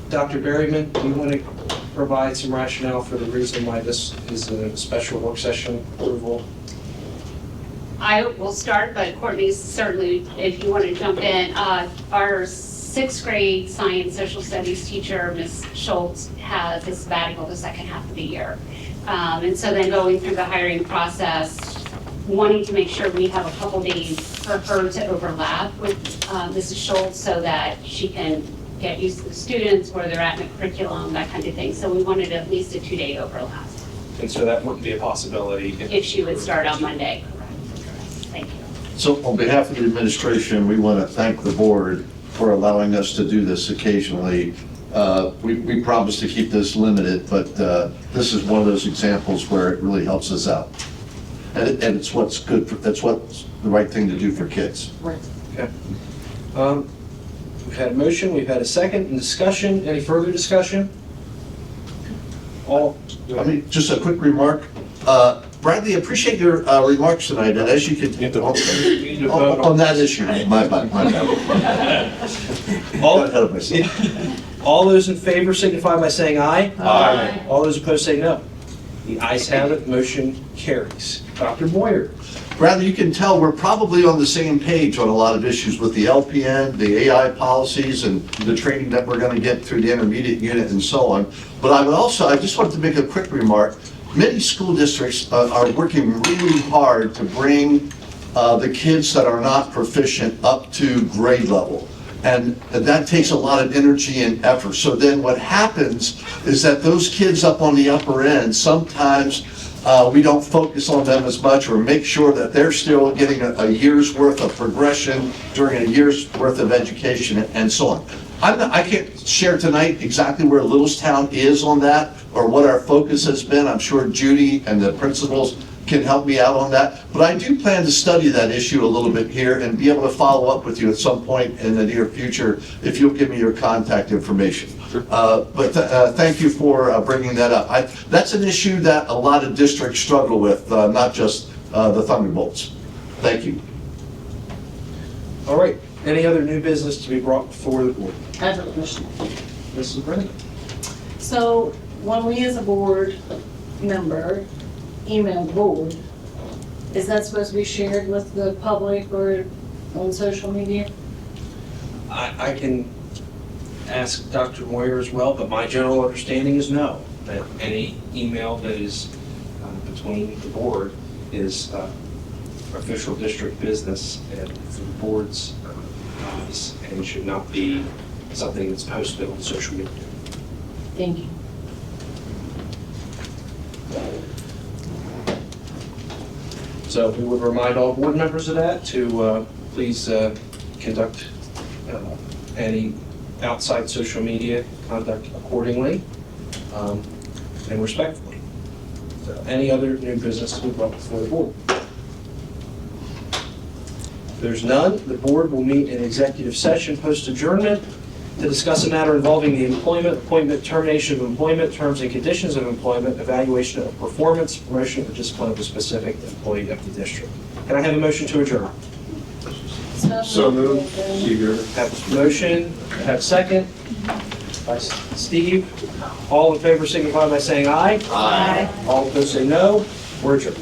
Dr. Berryman, do you want to provide some rationale for the reason why this is a special work session approval? I will start, but Courtney, certainly, if you want to jump in. Our sixth grade science social studies teacher, Ms. Schultz, has a sabbatical the second half of the year. And so then going through the hiring process, wanting to make sure we have a couple days for her to overlap with Mrs. Schultz so that she can get used to the students, where they're at in the curriculum, that kind of thing. So we wanted at least a 2-day overlap. And so that wouldn't be a possibility? If she would start on Monday. Thank you. So on behalf of the administration, we want to thank the board for allowing us to do this occasionally. We promise to keep this limited, but this is one of those examples where it really helps us out. And it's what's good, that's what's the right thing to do for kids. Right. Okay. We've had a motion, we've had a second, and discussion. Any further discussion? Just a quick remark. Bradley, appreciate your remarks tonight, and as you can, on that issue, my bad. All those in favor signify by saying aye. Aye. All those opposed say no. The ayes have it, motion carries. Dr. Moyer. Bradley, you can tell we're probably on the same page on a lot of issues with the LPN, the AI policies, and the training that we're going to get through the intermediate unit and so on. But I just wanted to make a quick remark. Many school districts are working really hard to bring the kids that are not proficient up to grade level. And that takes a lot of energy and effort. So then what happens is that those kids up on the upper end, sometimes we don't focus on them as much or make sure that they're still getting a year's worth of progression during a year's worth of education and so on. I can't share tonight exactly where Littlestown is on that or what our focus has been. I'm sure Judy and the principals can help me out on that. But I do plan to study that issue a little bit here and be able to follow up with you at some point in the near future if you'll give me your contact information. Thank you for bringing that up. That's an issue that a lot of districts struggle with, not just the Thunderbolts. Thank you. All right. Any other new business to be brought before the board? I have a question. Mrs. Brennan. So when we as a board member email the board, is that supposed to be shared with the public or on social media? I can ask Dr. Moyer as well, but my general understanding is no, that any email that is between the board is official district business and for the board's office, and should not be something that's posted on social media. Thank you. So we would remind all board members of that to please conduct any outside social media conduct accordingly and respectfully. So any other new business to be brought before the board? If there's none, the board will meet in executive session post adjournment to discuss a matter involving the employment, appointment, termination of employment, terms and conditions of employment, evaluation of performance, promotion, or discipline of a specific employee of the district. Can I have a motion to adjourn? So moved. Have a motion, have a second. By Steve. All in favor signify by saying aye. Aye. All opposed say no. We're adjourned.